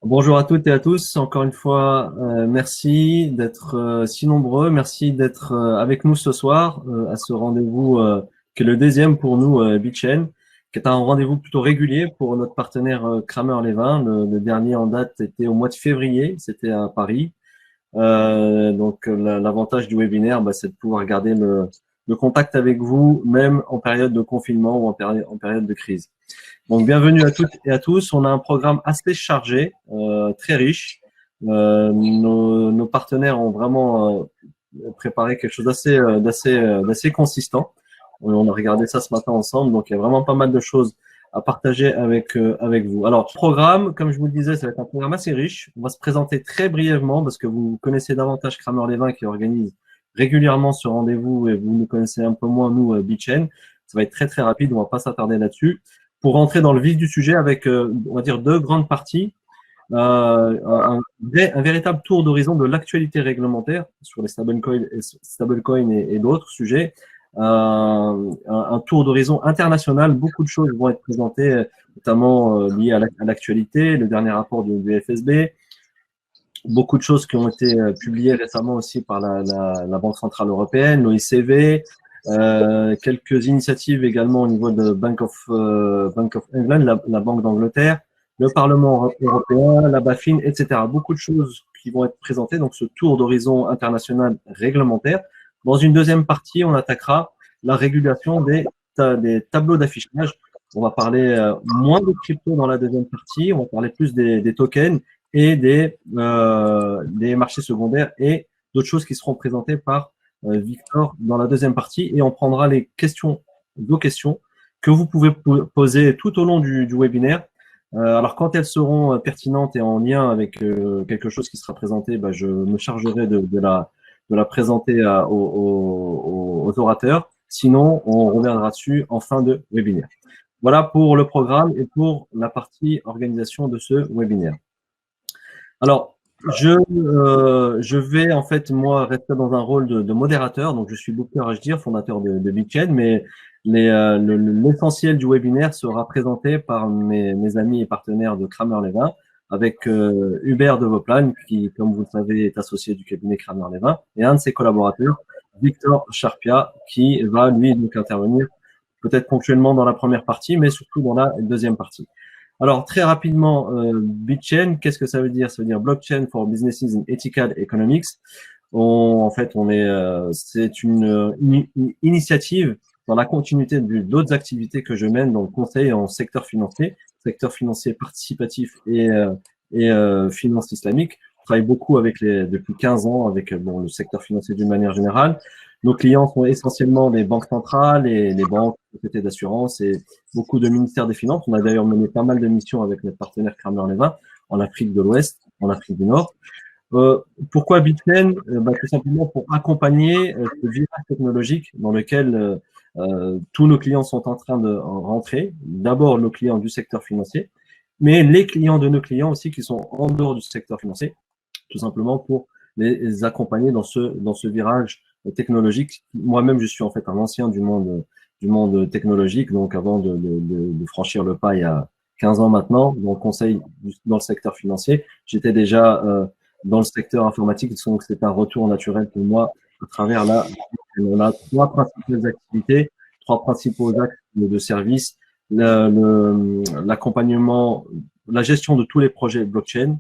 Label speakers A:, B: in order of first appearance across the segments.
A: Bonjour à toutes et à tous. Encore une fois, merci d'être si nombreux. Merci d'être avec nous ce soir à ce rendez-vous qui est le deuxième pour nous, BitChain, qui est un rendez-vous plutôt régulier pour notre partenaire Kramer-Levin. Le dernier en date était au mois de février, c'était à Paris. L'avantage du webinaire, c'est de pouvoir garder le contact avec vous, même en période de confinement ou en période de crise. Donc, bienvenue à toutes et à tous. On a un programme assez chargé, très riche. Nos partenaires ont vraiment préparé quelque chose d'assez consistant. On a regardé ça ce matin ensemble, donc il y a vraiment pas mal de choses à partager avec vous. Alors, programme, comme je vous le disais, ça va être un programme assez riche. On va se présenter très brièvement parce que vous connaissez davantage Kramer-Levin qui organise régulièrement ce rendez-vous et vous nous connaissez un peu moins, nous, BitChain. Ça va être très, très rapide. On va pas s'attarder là-dessus pour rentrer dans le vif du sujet avec, on va dire, deux grandes parties. Un véritable tour d'horizon de l'actualité réglementaire sur les stablecoins et d'autres sujets. Un tour d'horizon international. Beaucoup de choses vont être présentées, notamment liées à l'actualité, le dernier rapport du FSB. Beaucoup de choses qui ont été publiées récemment aussi par la Banque Centrale Européenne, l'OICV, quelques initiatives également au niveau de Bank of England, la Banque d'Angleterre, le Parlement européen, la BaFin, etc. Beaucoup de choses qui vont être présentées, donc ce tour d'horizon international réglementaire. Dans une deuxième partie, on attaquera la régulation des tableaux d'affichage. On va parler moins de crypto dans la deuxième partie, on va parler plus des tokens et des marchés secondaires et d'autres choses qui seront présentées par Victor dans la deuxième partie. Et on prendra vos questions que vous pouvez poser tout au long du webinaire. Alors, quand elles seront pertinentes et en lien avec quelque chose qui sera présenté, je me chargerai de la présenter aux orateurs. Sinon, on reviendra dessus en fin de webinaire. Voilà pour le programme et pour la partie organisation de ce webinaire. Alors, je vais en fait, moi, rester dans un rôle de modérateur. Donc, je suis Booker HDIR, fondateur de BitChain, mais l'essentiel du webinaire sera présenté par mes amis et partenaires de Kramer-Levin, avec Hubert de Voplan, qui, comme vous le savez, est associé du cabinet Kramer-Levin, et un de ses collaborateurs, Victor Charpia, qui va, lui, donc intervenir peut-être ponctuellement dans la première partie, mais surtout dans la deuxième partie. Alors, très rapidement, BitChain, qu'est-ce que ça veut dire? Ça veut dire Blockchain for Businesses in Ethical Economics. C'est une initiative dans la continuité d'autres activités que je mène dans le conseil en secteur financier participatif et finance islamique. Je travaille beaucoup depuis 15 ans avec le secteur financier d'une manière générale. Nos clients sont essentiellement les banques centrales et les banques, les sociétés d'assurance et beaucoup de ministères des Finances. On a d'ailleurs mené pas mal de missions avec notre partenaire Kramer-Levin en Afrique de l'Ouest, en Afrique du Nord. Pourquoi Bitcoin? Tout simplement pour accompagner ce virage technologique dans lequel tous nos clients sont en train de rentrer. D'abord, nos clients du secteur financier, mais les clients de nos clients aussi qui sont en dehors du secteur financier, tout simplement pour les accompagner dans ce virage technologique. Moi-même, je suis en fait un ancien du monde technologique, donc avant de franchir le pas il y a 15 ans maintenant, dans le conseil, dans le secteur financier, j'étais déjà dans le secteur informatique, donc c'est un retour naturel pour moi à travers on a trois principales activités, trois principaux axes de service, l'accompagnement, la gestion de tous les projets blockchain,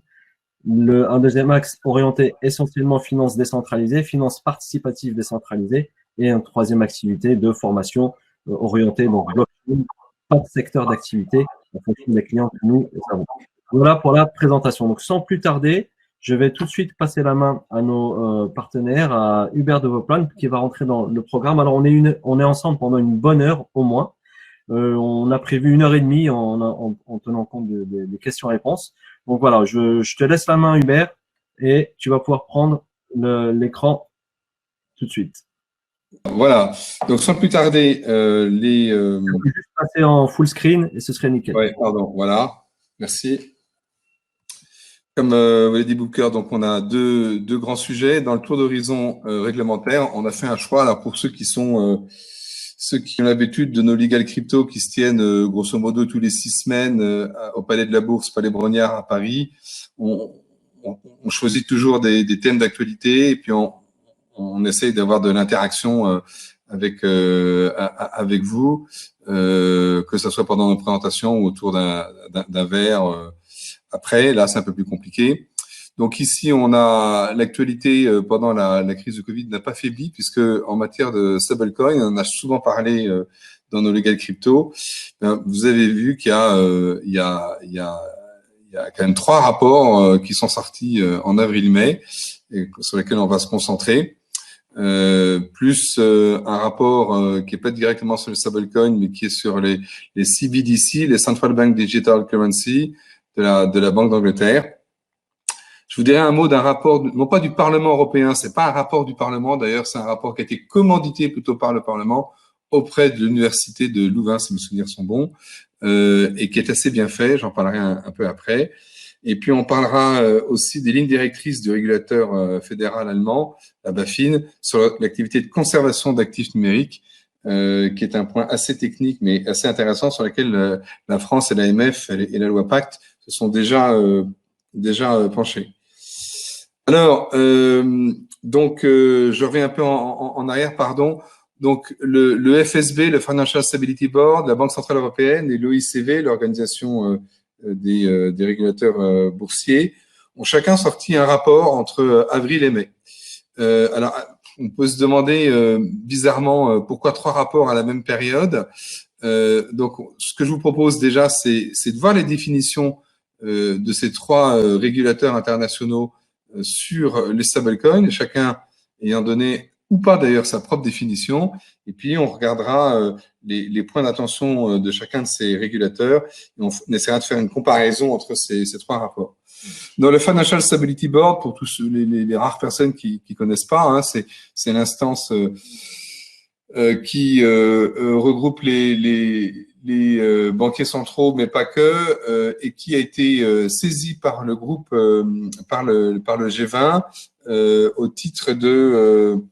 A: un deuxième axe orienté essentiellement finance décentralisée, finance participative décentralisée, et une troisième activité de formation orientée donc blockchain par secteur d'activité en fonction des clients que nous avons. Voilà pour la présentation. Donc sans plus tarder, je vais tout de suite passer la main à nos partenaires, à Hubert de Voplan qui va rentrer dans le programme. Alors on est ensemble pendant une bonne heure au moins. On a prévu 1 heure et demie en tenant compte des questions-réponses. Donc voilà, je te laisse la main, Hubert, et tu vas pouvoir prendre l'écran tout de suite.
B: Voilà, donc sans plus tarder,
A: Je vais juste passer en full screen et ce serait nickel.
B: Ouais, pardon, voilà, merci. Comme vous l'avez dit, Booker, donc on a deux grands sujets. Dans le tour d'horizon réglementaire, on a fait un choix. Alors pour ceux qui sont ceux qui ont l'habitude de nos Legal Crypto qui se tiennent grosso modo tous les 6 semaines au Palais de la Bourse, Palais Brognard à Paris, on choisit toujours des thèmes d'actualité et puis on essaye d'avoir de l'interaction avec vous, que ce soit pendant nos présentations ou autour d'un verre. Après, là, c'est un peu plus compliqué. Donc ici, on a l'actualité pendant la crise de Covid n'a pas faibli, puisque en matière de stablecoin, on en a souvent parlé dans nos Legal Crypto. Vous avez vu qu'il y a quand même 3 rapports qui sont sortis en avril-mai, sur lesquels on va se concentrer. Plus un rapport qui est pas directement sur le stablecoin, mais qui est sur les CBDC, les Central Bank Digital Currency de la Banque d'Angleterre. Je vous dirai un mot d'un rapport, non pas du Parlement européen, c'est pas un rapport du Parlement, d'ailleurs, c'est un rapport qui a été commandité plutôt par le Parlement auprès de l'université de Louvain, si mes souvenirs sont bons, et qui est assez bien fait, j'en parlerai un peu après. Et puis, on parlera aussi des lignes directrices du régulateur fédéral allemand, la BaFin, sur l'activité de conservation d'actifs numériques, qui est un point assez technique, mais assez intéressant, sur lequel la France et l'AMF et la loi Pacte se sont déjà penchés. Alors, je reviens un peu en arrière, pardon. Donc, le FSB, le Financial Stability Board, la Banque Centrale Européenne et l'OICV, l'organisation des régulateurs boursiers, ont chacun sorti un rapport entre avril et mai. Alors, on peut se demander bizarrement pourquoi 3 rapports à la même période. Donc, ce que je vous propose déjà, c'est de voir les définitions de ces 3 régulateurs internationaux sur les stablecoins, chacun ayant donné ou pas d'ailleurs sa propre définition. Et puis, on regardera les points d'attention de chacun de ces régulateurs et on essaiera de faire une comparaison entre ces 3 rapports. Dans le Financial Stability Board, pour tous les rares personnes qui connaissent pas, hein, c'est l'instance qui regroupe les banquiers centraux, mais pas que, et qui a été saisi par le groupe, par le G20, au titre de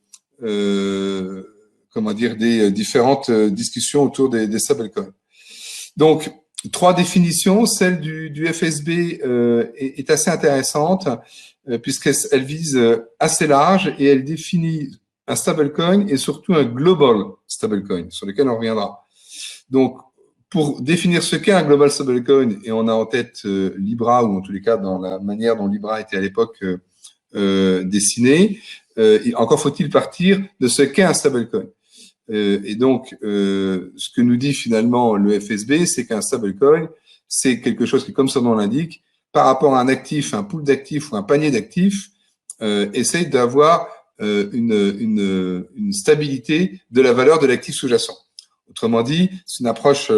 B: des différentes discussions autour des stablecoins. Donc, 3 définitions. Celle du FSB est assez intéressante puisqu'elle vise assez large et elle définit un stablecoin et surtout un global stablecoin sur lequel on reviendra. Donc, pour définir ce qu'est un global stablecoin, et on a en tête Libra, ou en tous les cas dans la manière dont Libra était à l'époque dessiné, encore faut-il partir de ce qu'est un stablecoin. Et donc, ce que nous dit finalement le FSB, c'est qu'un stablecoin, c'est quelque chose qui, comme son nom l'indique, par rapport à un actif, un pool d'actifs ou un panier d'actifs, essaye d'avoir une stabilité de la valeur de l'actif sous-jacent. Autrement dit, c'est une approche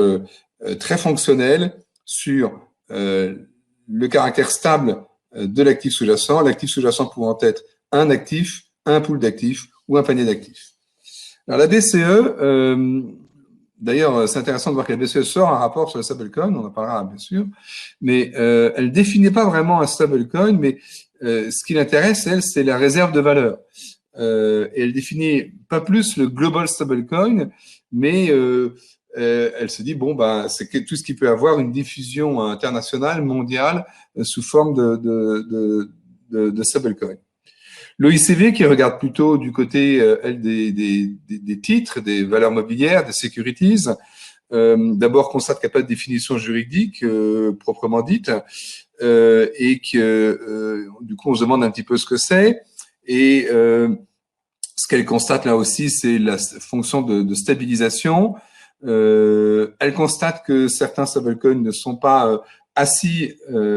B: très fonctionnelle sur le caractère stable de l'actif sous-jacent pouvant être un actif, un pool d'actifs ou un panier d'actifs. Alors la BCE, d'ailleurs, c'est intéressant de voir que la BCE sort un rapport sur le stablecoin, on en parlera bien sûr, mais elle ne définit pas vraiment un stablecoin, mais ce qui l'intéresse, elle, c'est la réserve de valeur. Et elle définit pas plus le global stablecoin, mais elle se dit, bon, bah, c'est tout ce qui peut avoir une diffusion internationale, mondiale, sous forme de stablecoin. L'OICV qui regarde plutôt du côté, elle, des titres, des valeurs mobilières, des securities, d'abord constate qu'il n'y a pas de définition juridique proprement dite et que du coup on se demande un petit peu ce que c'est. Et ce qu'elle constate là aussi, c'est la fonction de stabilisation. Elle constate que certains stablecoins ne sont pas assis,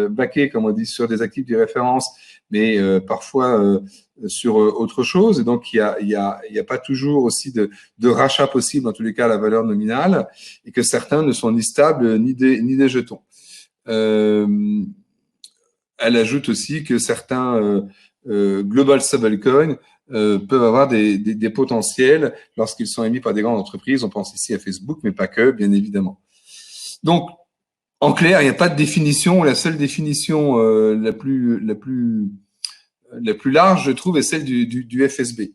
B: backés, comme on dit, sur des actifs de référence, mais parfois sur autre chose. Et donc, il y a pas toujours aussi de rachat possible, en tous les cas, à la valeur nominale, et que certains ne sont ni stables ni des jetons. Elle ajoute aussi que certains global stablecoins peuvent avoir des potentiels lorsqu'ils sont émis par des grandes entreprises. On pense ici à Facebook, mais pas que, bien évidemment. Donc, en clair, il n'y a pas de définition. La seule définition la plus large, je trouve, est celle du FSB.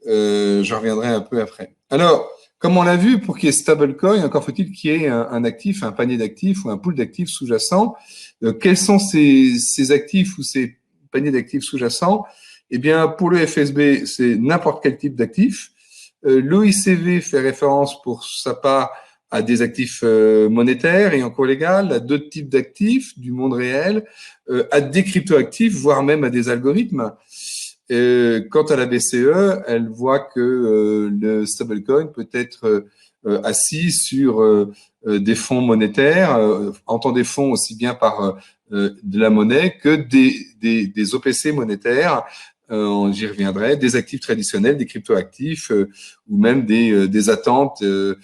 B: J'en reviendrai un peu après. Alors, Comme on l'a vu, pour qu'il y ait stablecoin, encore faut-il qu'il y ait un actif, un panier d'actifs ou un pool d'actifs sous-jacents. Quels sont ces actifs ou ces paniers d'actifs sous-jacents? Eh bien, pour le FSB, c'est n'importe quel type d'actif. L'OICV fait référence pour sa part à des actifs monétaires et en cours légal, à d'autres types d'actifs du monde réel, à des cryptoactifs, voire même à des algorithmes. Quant à la BCE, elle voit que le stablecoin peut être assis sur des fonds monétaires, entend des fonds aussi bien par de la monnaie que des OPC monétaires, j'y reviendrai, des actifs traditionnels, des cryptoactifs ou même des attentes sur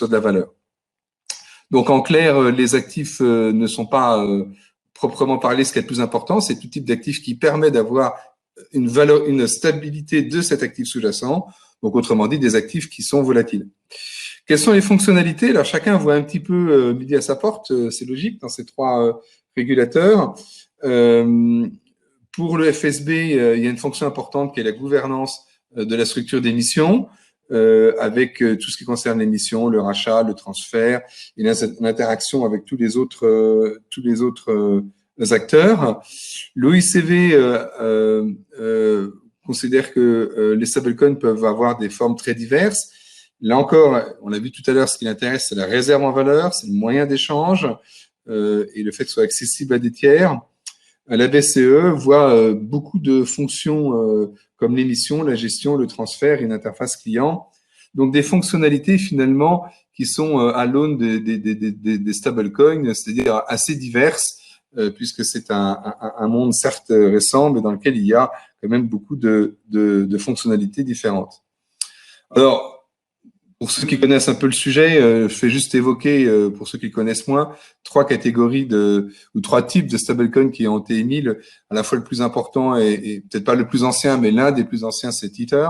B: de la valeur. Donc en clair, les actifs ne sont pas proprement parler, ce qui est le plus important, c'est tout type d'actif qui permet d'avoir une valeur, une stabilité de cet actif sous-jacent. Donc, autrement dit, des actifs qui sont volatiles. Quelles sont les fonctionnalités? Alors, chacun voit un petit peu midi à sa porte, c'est logique dans ces trois régulateurs. Pour le FSB, il y a une fonction importante qui est la gouvernance de la structure d'émission, avec tout ce qui concerne l'émission, le rachat, le transfert et l'interaction avec tous les autres acteurs. L'OICV considère que les stablecoins peuvent avoir des formes très diverses. Là encore, on l'a vu tout à l'heure, ce qui l'intéresse, c'est la réserve en valeur, c'est le moyen d'échange et le fait que ce soit accessible à des tiers. La BCE voit beaucoup de fonctions comme l'émission, la gestion, le transfert, une interface client. Donc, des fonctionnalités finalement qui sont à l'aune des stablecoins, c'est-à-dire assez diverses, puisque c'est un monde certes récent, mais dans lequel il y a quand même beaucoup de fonctionnalités différentes. Alors, pour ceux qui connaissent un peu le sujet, je fais juste évoquer, pour ceux qui connaissent moins, trois catégories ou trois types de stablecoins qui ont été émis. À la fois le plus important et peut-être pas le plus ancien, mais l'un des plus anciens, c'est Tether,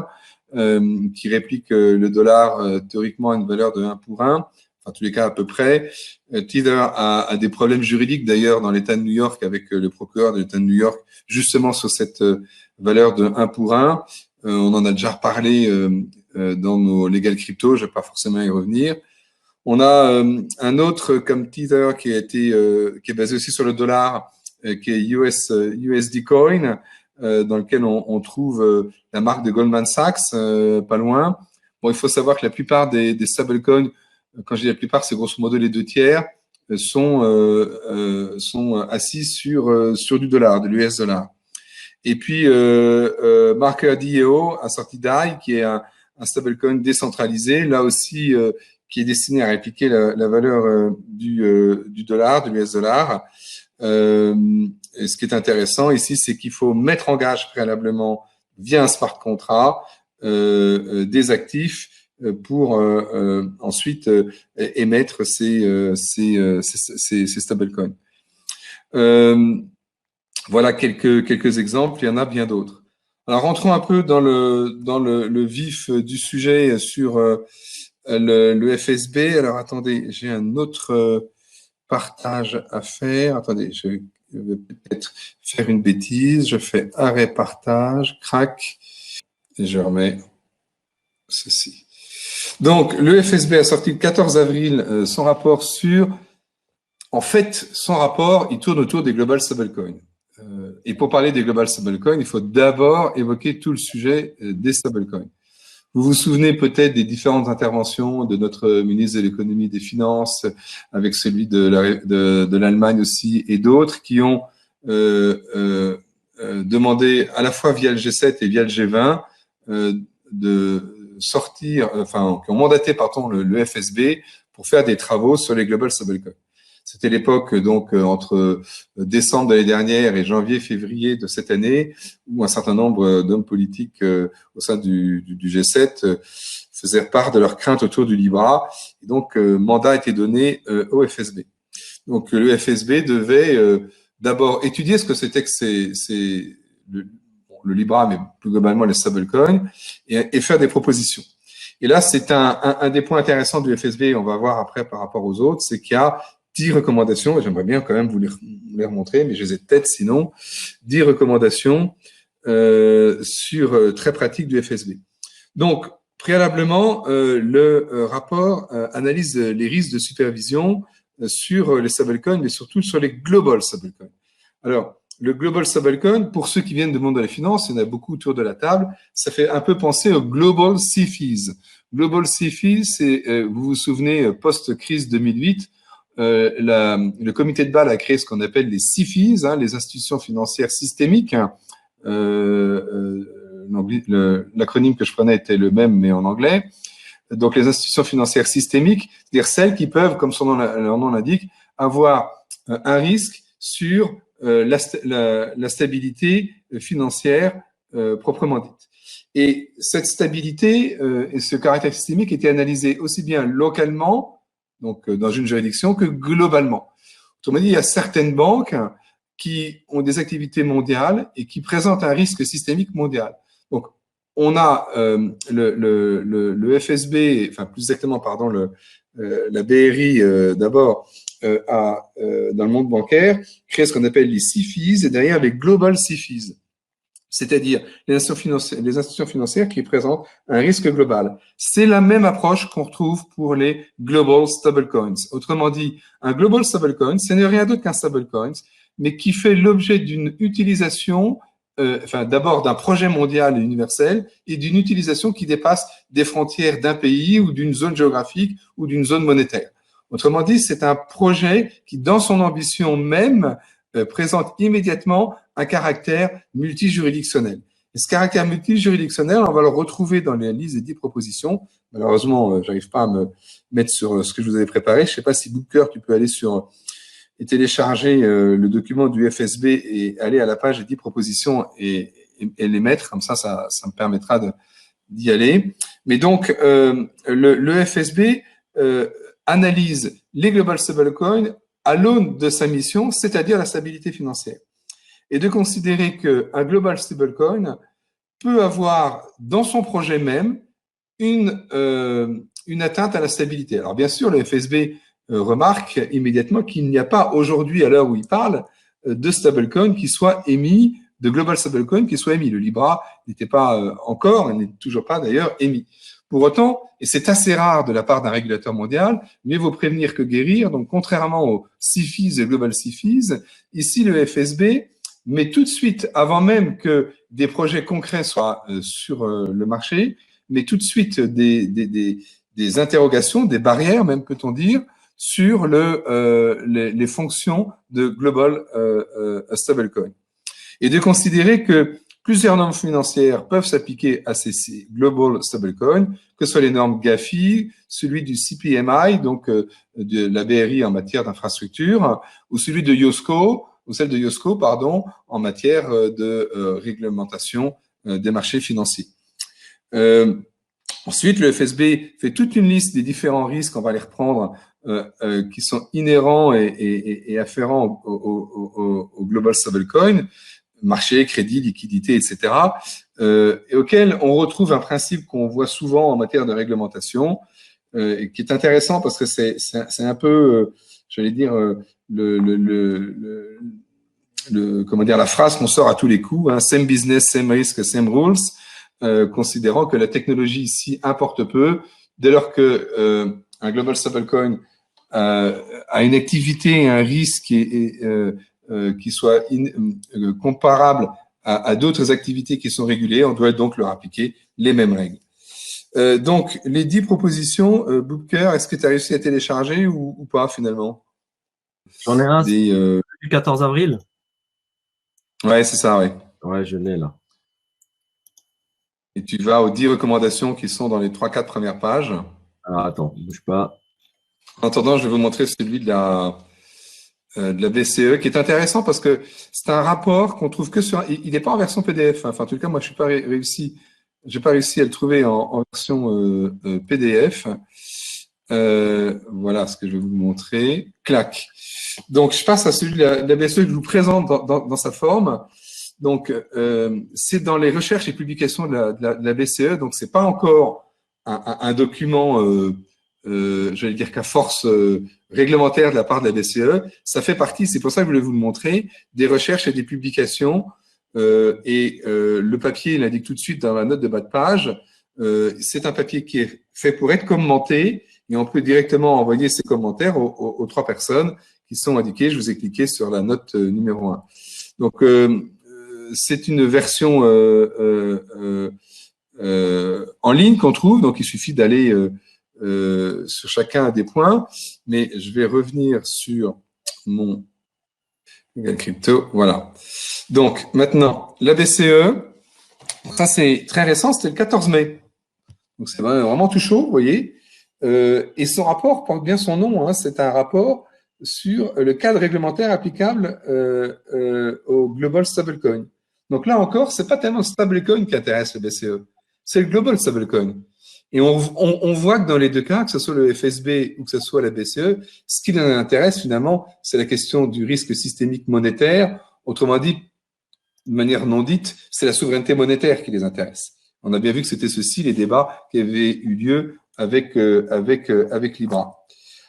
B: qui réplique le dollar théoriquement à une valeur de 1 pour 1, enfin en tous les cas à peu près. Tether a des problèmes juridiques d'ailleurs dans l'État de New York avec le procureur de l'État de New York, justement sur cette valeur de 1 pour 1. On en a déjà reparlé dans nos Legal Crypto, je ne vais pas forcément y revenir. On a un autre comme Tether qui est basé aussi sur le dollar, qui est USD Coin, dans lequel on trouve la marque de Goldman Sachs, pas loin. Bon, il faut savoir que la plupart des stablecoins, quand je dis la plupart, c'est grosso modo les 2 tiers, sont assis sur du dollar, de l'US dollar. Et puis, MarkerDAO a sorti DAI, qui est un stablecoin décentralisé, là aussi, qui est destiné à répliquer la valeur du dollar, de l'US dollar. Et ce qui est intéressant ici, c'est qu'il faut mettre en gage préalablement via un smart contract des actifs pour ensuite émettre ces stablecoins. Voilà quelques exemples, il y en a bien d'autres. Alors, rentrons un peu dans le vif du sujet sur le FSB. Alors, attendez, j'ai un autre partage à faire. Attendez, je vais peut-être faire une bêtise. Je fais arrêt partage, crac, et je remets ceci. Donc, le FSB a sorti le 14 avril son rapport en fait, son rapport, il tourne autour des Global Stablecoins. Et pour parler des Global Stablecoins, il faut d'abord évoquer tout le sujet des stablecoins. Vous vous souvenez peut-être des différentes interventions de notre ministre de l'économie et des finances, avec celui de l'Allemagne aussi, et d'autres qui ont demandé à la fois via le G7 et via le G20 de sortir, enfin, qui ont mandaté, pardon, le FSB pour faire des travaux sur les Global Stablecoins. C'était l'époque, donc, entre décembre de l'année dernière et janvier-février de cette année, où un certain nombre d'hommes politiques au sein du G7 faisaient part de leurs craintes autour du Libra. Et donc, mandat a été donné au FSB. Donc, le FSB devait d'abord étudier ce que c'était que le Libra, mais plus globalement les stablecoins, et faire des propositions. Et là, c'est un des points intéressants du FSB, on va voir après par rapport aux autres, c'est qu'il y a 10 recommandations, et j'aimerais bien quand même vous les remontrer, mais je les ai de tête sinon, 10 recommandations très pratiques du FSB. Donc, Préalablement, le rapport analyse les risques de supervision sur les stablecoins, mais surtout sur les global stablecoins. Alors, le global stablecoin, pour ceux qui viennent du monde de la finance, il y en a beaucoup autour de la table, ça fait un peu penser au global CFIs. Global CFIs, c'est, vous vous souvenez, post-crise 2008, le comité de Bâle a créé ce qu'on appelle les SIFIs, les institutions financières systémiques. L'acronyme que je prenais était le même, mais en anglais. Donc, les institutions financières systémiques, c'est-à-dire celles qui peuvent, comme leur nom l'indique, avoir un risque sur la stabilité financière proprement dite. Et cette stabilité et ce caractère systémique étaient analysés aussi bien localement, donc dans une juridiction, que globalement. Autrement dit, il y a certaines banques qui ont des activités mondiales et qui présentent un risque systémique mondial. Donc, on a le FSB, enfin plus exactement, pardon, la BRI d'abord, dans le monde bancaire, créé ce qu'on appelle les SIFIs et derrière les Global SIFIs, c'est-à-dire les institutions financières qui présentent un risque global. C'est la même approche qu'on retrouve pour les Global Stablecoins. Autrement dit, un Global Stablecoin, ce n'est rien d'autre qu'un stablecoin, mais qui fait l'objet d'une utilisation d'abord d'un projet mondial et universel et d'une utilisation qui dépasse des frontières d'un pays ou d'une zone géographique ou d'une zone monétaire. Autrement dit, c'est un projet qui, dans son ambition même, présente immédiatement un caractère multijuridictionnel. Et ce caractère multijuridictionnel, on va le retrouver dans les listes des 10 propositions. Malheureusement, j'arrive pas à me mettre sur ce que je vous avais préparé. Je sais pas si Booker, tu peux aller sur et télécharger le document du FSB et aller à la page des 10 propositions et les mettre. Comme ça me permettra d'y aller. Mais donc, le FSB analyse les global stablecoins à l'aune de sa mission, c'est-à-dire la stabilité financière. Et de considérer qu'un global stablecoin peut avoir dans son projet même une atteinte à la stabilité. Alors bien sûr, le FSB remarque immédiatement qu'il n'y a pas aujourd'hui, à l'heure où il parle, de stablecoin qui soit émis, de global stablecoin qui soit émis. Le Libra n'était pas encore, et n'est toujours pas d'ailleurs émis. Pour autant, et c'est assez rare de la part d'un régulateur mondial, mieux vaut prévenir que guérir. Donc, contrairement aux SIFIs et global SIFIs, ici le FSB met tout de suite, avant même que des projets concrets soient sur le marché, met tout de suite des interrogations, des barrières même peut-on dire, sur les fonctions de global stablecoin. Et de considérer que plusieurs normes financières peuvent s'appliquer à ces global stablecoins, que ce soit les normes GAFI, celui du CPMI, donc de la BRI en matière d'infrastructure, ou celui de IOSCO, ou celle de IOSCO, pardon, en matière de réglementation des marchés financiers. Ensuite, le FSB fait toute une liste des différents risques, on va les reprendre, qui sont inhérents et afférents au global stablecoin, marché, crédit, liquidité, etc., et auquel on retrouve un principe qu'on voit souvent en matière de réglementation, et qui est intéressant parce que c'est un peu, j'allais dire, comment dire, la phrase qu'on sort à tous les coups, same business, same risk, same rules, considérant que la technologie ici importe peu, dès lors que un global stablecoin a une activité et un risque qui soit comparable à d'autres activités qui sont régulées, on doit donc leur appliquer les mêmes règles. Donc, les 10 propositions, Booker, est-ce que tu as réussi à télécharger ou pas finalement?
A: J'en ai un du 14 avril.
B: Ouais, c'est ça, ouais.
A: Ouais, je l'ai là.
B: Et tu vas aux 10 recommandations qui sont dans les 3-4 premières pages.
A: Alors, attends, bouge pas.
B: En attendant, je vais vous montrer celui de la BCE, qui est intéressant parce que c'est un rapport qu'on trouve que sur. Il n'est pas en version PDF. Enfin, en tout cas, moi, je n'ai pas réussi à le trouver en version PDF. Voilà ce que je vais vous montrer. Clac. Donc, je passe à celui de la BCE que je vous présente dans sa forme. Donc, c'est dans les recherches et publications de la BCE. Donc, c'est pas encore un document, j'allais dire qu'à force réglementaire de la part de la BCE. Ça fait partie, c'est pour ça que je voulais vous le montrer, des recherches et des publications. Le papier, il indique tout de suite dans la note de bas de page c'est un papier qui est fait pour être commenté et on peut directement envoyer ces commentaires aux 3 personnes qui sont indiquées. Je vous ai cliqué sur la note numéro 1. Donc, c'est une version en ligne qu'on trouve, donc il suffit d'aller sur chacun des points, mais je vais revenir sur mon Google Crypto, voilà. Donc, maintenant, la BCE, ça c'est très récent, c'était le 14 mai. Donc, c'est vraiment tout chaud, vous voyez. Et son rapport porte bien son nom, hein, c'est un rapport sur le cadre réglementaire applicable au Global Stablecoin. Donc là encore, c'est pas tellement le stablecoin qui intéresse le BCE, c'est le Global Stablecoin. Et on voit que dans les 2 cas, que ce soit le FSB ou que ce soit la BCE, ce qui les intéresse finalement, c'est la question du risque systémique monétaire. Autrement dit, de manière non dite, c'est la souveraineté monétaire qui les intéresse. On a bien vu que c'était ceci les débats qui avaient eu lieu avec Libra.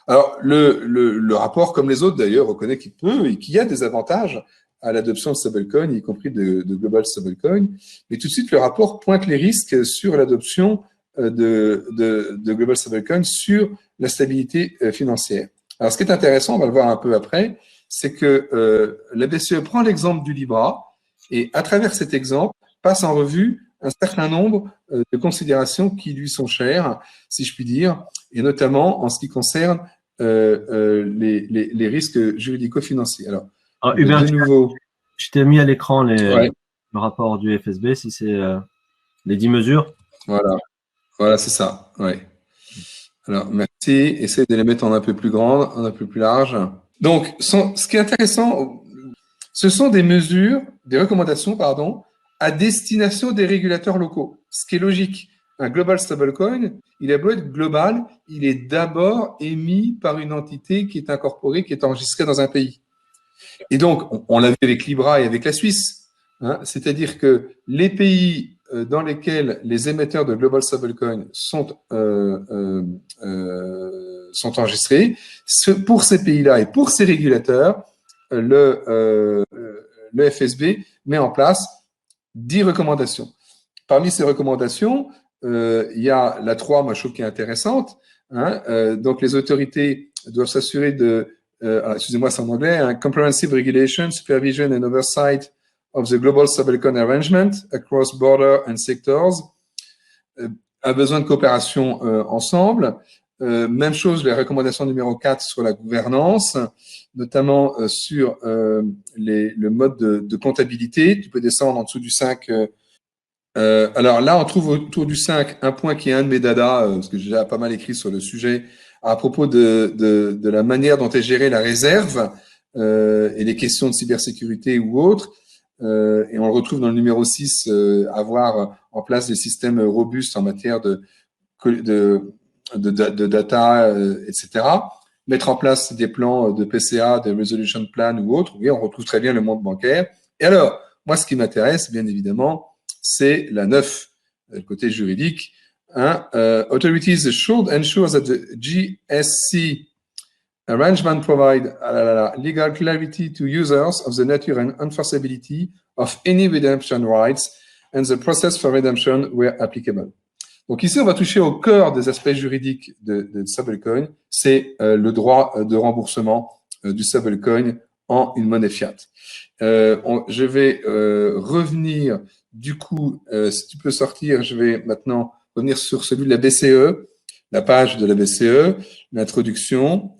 B: Alors, le rapport, comme les autres d'ailleurs, reconnaît qu'il peut et qu'il y a des avantages à l'adoption de stablecoin, y compris de global stablecoin. Mais tout de suite, le rapport pointe les risques sur l'adoption de global stablecoin sur la stabilité financière. Alors, ce qui est intéressant, on va le voir un peu après, c'est que la BCE prend l'exemple du Libra et à travers cet exemple, passe en revue un certain nombre de considérations qui lui sont chères, si je puis dire, et notamment en ce qui concerne les risques juridico-financiers. Alors,
A: Hubert,
B: de nouveau,
A: je t'ai mis à l'écran
B: ouais,
A: le rapport du FSB, si c'est les 10 mesures.
B: voilà, c'est ça. Ouais. Alors, merci. Essaye de les mettre en un peu plus grande, en un peu plus large. Donc, ce qui est intéressant, ce sont des mesures, des recommandations, pardon, à destination des régulateurs locaux. Ce qui est logique. Un global stablecoin, il a beau être global, il est d'abord émis par une entité qui est incorporée, qui est enregistrée dans un pays. Et donc, on l'a vu avec Libra et avec la Suisse, hein, c'est-à-dire que les pays dans lesquels les émetteurs de global stablecoin sont enregistrés, pour ces pays-là et pour ces régulateurs, le FSB met en place 10 recommandations. Parmi ces recommandations, il y a la 3, moi je trouve qui est intéressante. Hein, donc les autorités doivent s'assurer de, excusez-moi c'est en anglais, hein, comprehensive regulation, supervision and oversight of the global stablecoin arrangement across border and sectors. Un besoin de coopération ensemble. Même chose, les recommandations numéro 4 sur la gouvernance, notamment sur le mode de comptabilité. Tu peux descendre en dessous du 5. Alors là, on trouve autour du 5 un point qui est un de mes dadas, parce que j'ai déjà pas mal écrit sur le sujet, à propos de la manière dont est gérée la réserve et les questions de cybersécurité ou autres. Et on le retrouve dans le numéro 6, avoir en place des systèmes robustes en matière de data, etc. Mettre en place des plans de PCA, de resolution plan ou autres. Oui, on retrouve très bien le monde bancaire. Et alors, moi, ce qui m'intéresse, bien évidemment, c'est la 9, le côté juridique. Hein, authorities should ensure that the GSC arrangement provide legal clarity to users of the nature and enforceability of any redemption rights and the process for redemption where applicable. Donc ici, on va toucher au cœur des aspects juridiques de stablecoin, c'est le droit de remboursement du stablecoin en une monnaie fiat. Je vais revenir, du coup, si tu peux sortir, je vais maintenant revenir sur celui de la BCE, la page de la BCE, l'introduction.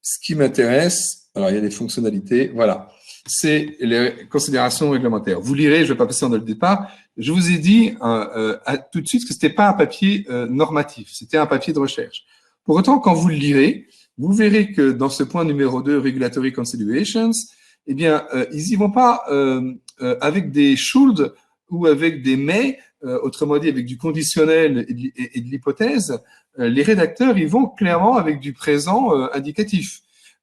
B: Ce qui m'intéresse, alors il y a des fonctionnalités, voilà, c'est les considérations réglementaires. Vous lirez, je ne vais pas passer dans le départ. Je vous ai dit tout de suite que c'était pas un papier normatif, c'était un papier de recherche. Pour autant, quand vous le lirez, vous verrez que dans ce point numéro 2, Regulatory Considerations, eh bien, ils y vont pas avec des should ou avec des mais, autrement dit avec du conditionnel et de l'hypothèse. Les rédacteurs, ils vont clairement avec du présent indicatif.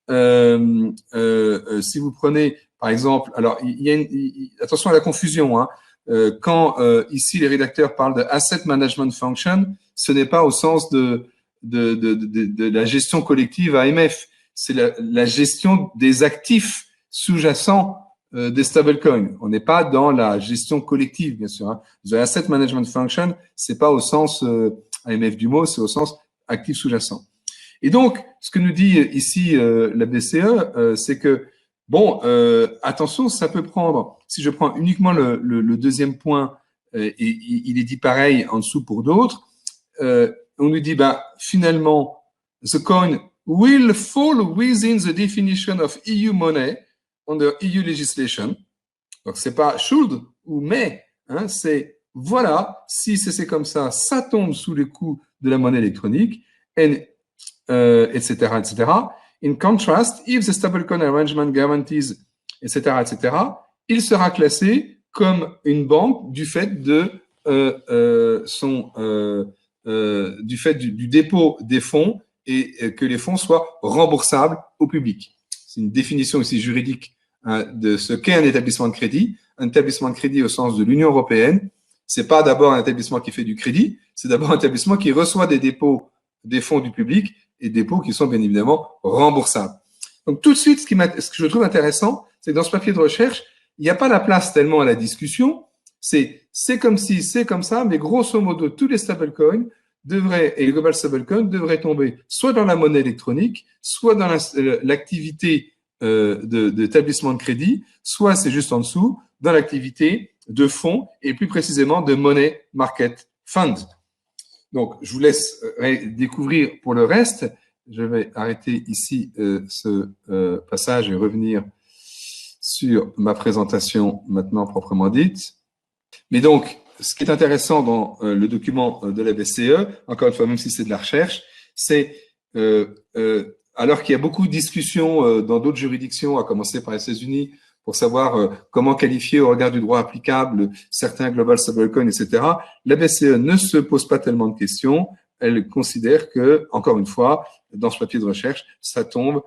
B: Si vous prenez, par exemple, alors il y a attention à la confusion, hein. Quand ici les rédacteurs parlent de asset management function, ce n'est pas au sens de la gestion collective AMF, c'est la gestion des actifs sous-jacents des stablecoins. On n'est pas dans la gestion collective, bien sûr. Hein. The Asset Management Function, c'est pas au sens AMF du mot, c'est au sens actif sous-jacent. Et donc, ce que nous dit ici la BCE, c'est que, bon, attention, ça peut prendre, si je prends uniquement le deuxième point, et il est dit pareil en dessous pour d'autres, on nous dit, ben, finalement, the coin will fall within the definition of EU money under EU legislation. Donc, c'est pas should ou may, hein, c'est voilà, si c'est comme ça, ça tombe sous les coups de la monnaie électronique, etc., etc. In contrast, if the stablecoin arrangement guarantees, etc., etc., il sera classé comme une banque du fait de du fait du dépôt des fonds et que les fonds soient remboursables au public. C'est une définition ici juridique de ce qu'est un établissement de crédit. Un établissement de crédit au sens de l'Union européenne, c'est pas d'abord un établissement qui fait du crédit, c'est d'abord un établissement qui reçoit des dépôts des fonds du public et dépôts qui sont bien évidemment remboursables. Donc tout de suite, ce que je trouve intéressant, c'est que dans ce papier de recherche, il n'y a pas la place tellement à la discussion. C'est comme si, c'est comme ça, mais grosso modo, tous les stablecoins devraient, et les global stablecoins devraient tomber soit dans la monnaie électronique, soit dans l'activité d'établissement de crédit, soit c'est juste en dessous, dans l'activité de fonds et plus précisément de money market fund. Donc, je vous laisse découvrir pour le reste. Je vais arrêter ici ce passage et revenir sur ma présentation maintenant proprement dite. Mais donc, ce qui est intéressant dans le document de la BCE, encore une fois, même si c'est de la recherche, c'est alors qu'il y a beaucoup de discussions dans d'autres juridictions, à commencer par les États-Unis, pour savoir comment qualifier au regard du droit applicable certains global stablecoins, etc., la BCE ne se pose pas tellement de questions. Elle considère que, encore une fois, dans ce papier de recherche, ça tombe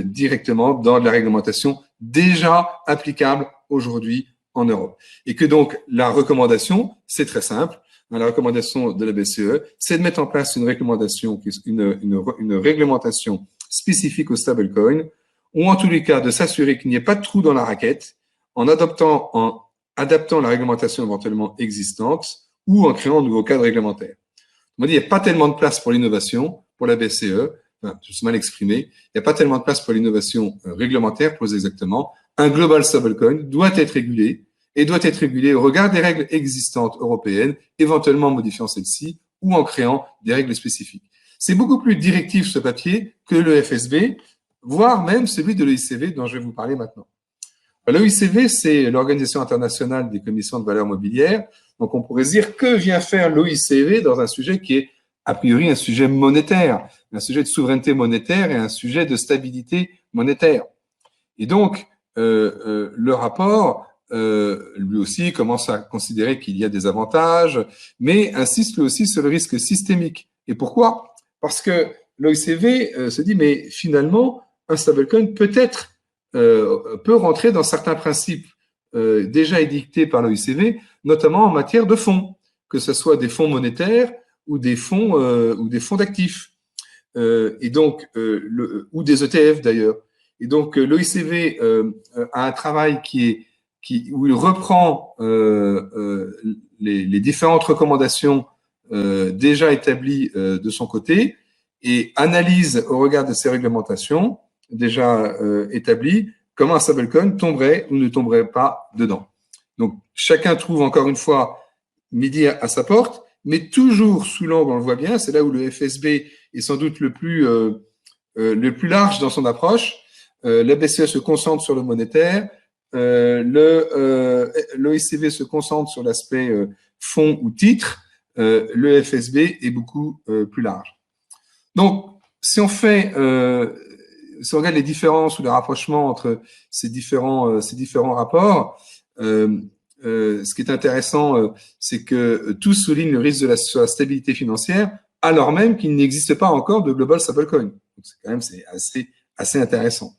B: directement dans de la réglementation déjà applicable aujourd'hui en Europe. Et que donc, la recommandation, c'est très simple. La recommandation de la BCE, c'est de mettre en place une réglementation spécifique au stablecoin, ou en tous les cas de s'assurer qu'il n'y ait pas de trou dans la raquette en adaptant la réglementation éventuellement existante ou en créant un nouveau cadre réglementaire. On dit, il n'y a pas tellement de place pour l'innovation pour la BCE, enfin, je suis mal exprimé, il n'y a pas tellement de place pour l'innovation réglementaire, plus exactement. Un global stablecoin doit être régulé et doit être régulé au regard des règles existantes européennes, éventuellement en modifiant celles-ci ou en créant des règles spécifiques. C'est beaucoup plus directif ce papier que le FSB, voire même celui de l'OICV dont je vais vous parler maintenant. L'OICV, c'est l'Organisation internationale des commissions de valeurs mobilières. Donc, on pourrait dire que vient faire l'OICV dans un sujet qui est a priori un sujet monétaire, un sujet de souveraineté monétaire et un sujet de stabilité monétaire. Et donc, le rapport, lui aussi, commence à considérer qu'il y a des avantages, mais insiste lui aussi sur le risque systémique. Et pourquoi? Parce que l'OICV se dit, mais finalement, un stablecoin peut rentrer dans certains principes déjà édictés par l'OICV, notamment en matière de fonds, que ce soit des fonds monétaires ou des fonds d'actifs, et donc ou des ETF d'ailleurs. Et donc l'OICV a un travail où il reprend les différentes recommandations déjà établies de son côté et analyse au regard de ces réglementations déjà établies comment un stablecoin tomberait ou ne tomberait pas dedans. Donc chacun trouve encore une fois midi à sa porte, mais toujours sous l'angle, on le voit bien, c'est là où le FSB est sans doute le plus large dans son approche. La BCE se concentre sur le monétaire, l'OICV se concentre sur l'aspect fonds ou titres, le FSB est beaucoup plus large. Donc, si on regarde les différences ou les rapprochements entre ces différents rapports, ce qui est intéressant, c'est que tous soulignent le risque sur la stabilité financière, alors même qu'il n'existe pas encore de global stablecoin. Donc, c'est assez intéressant.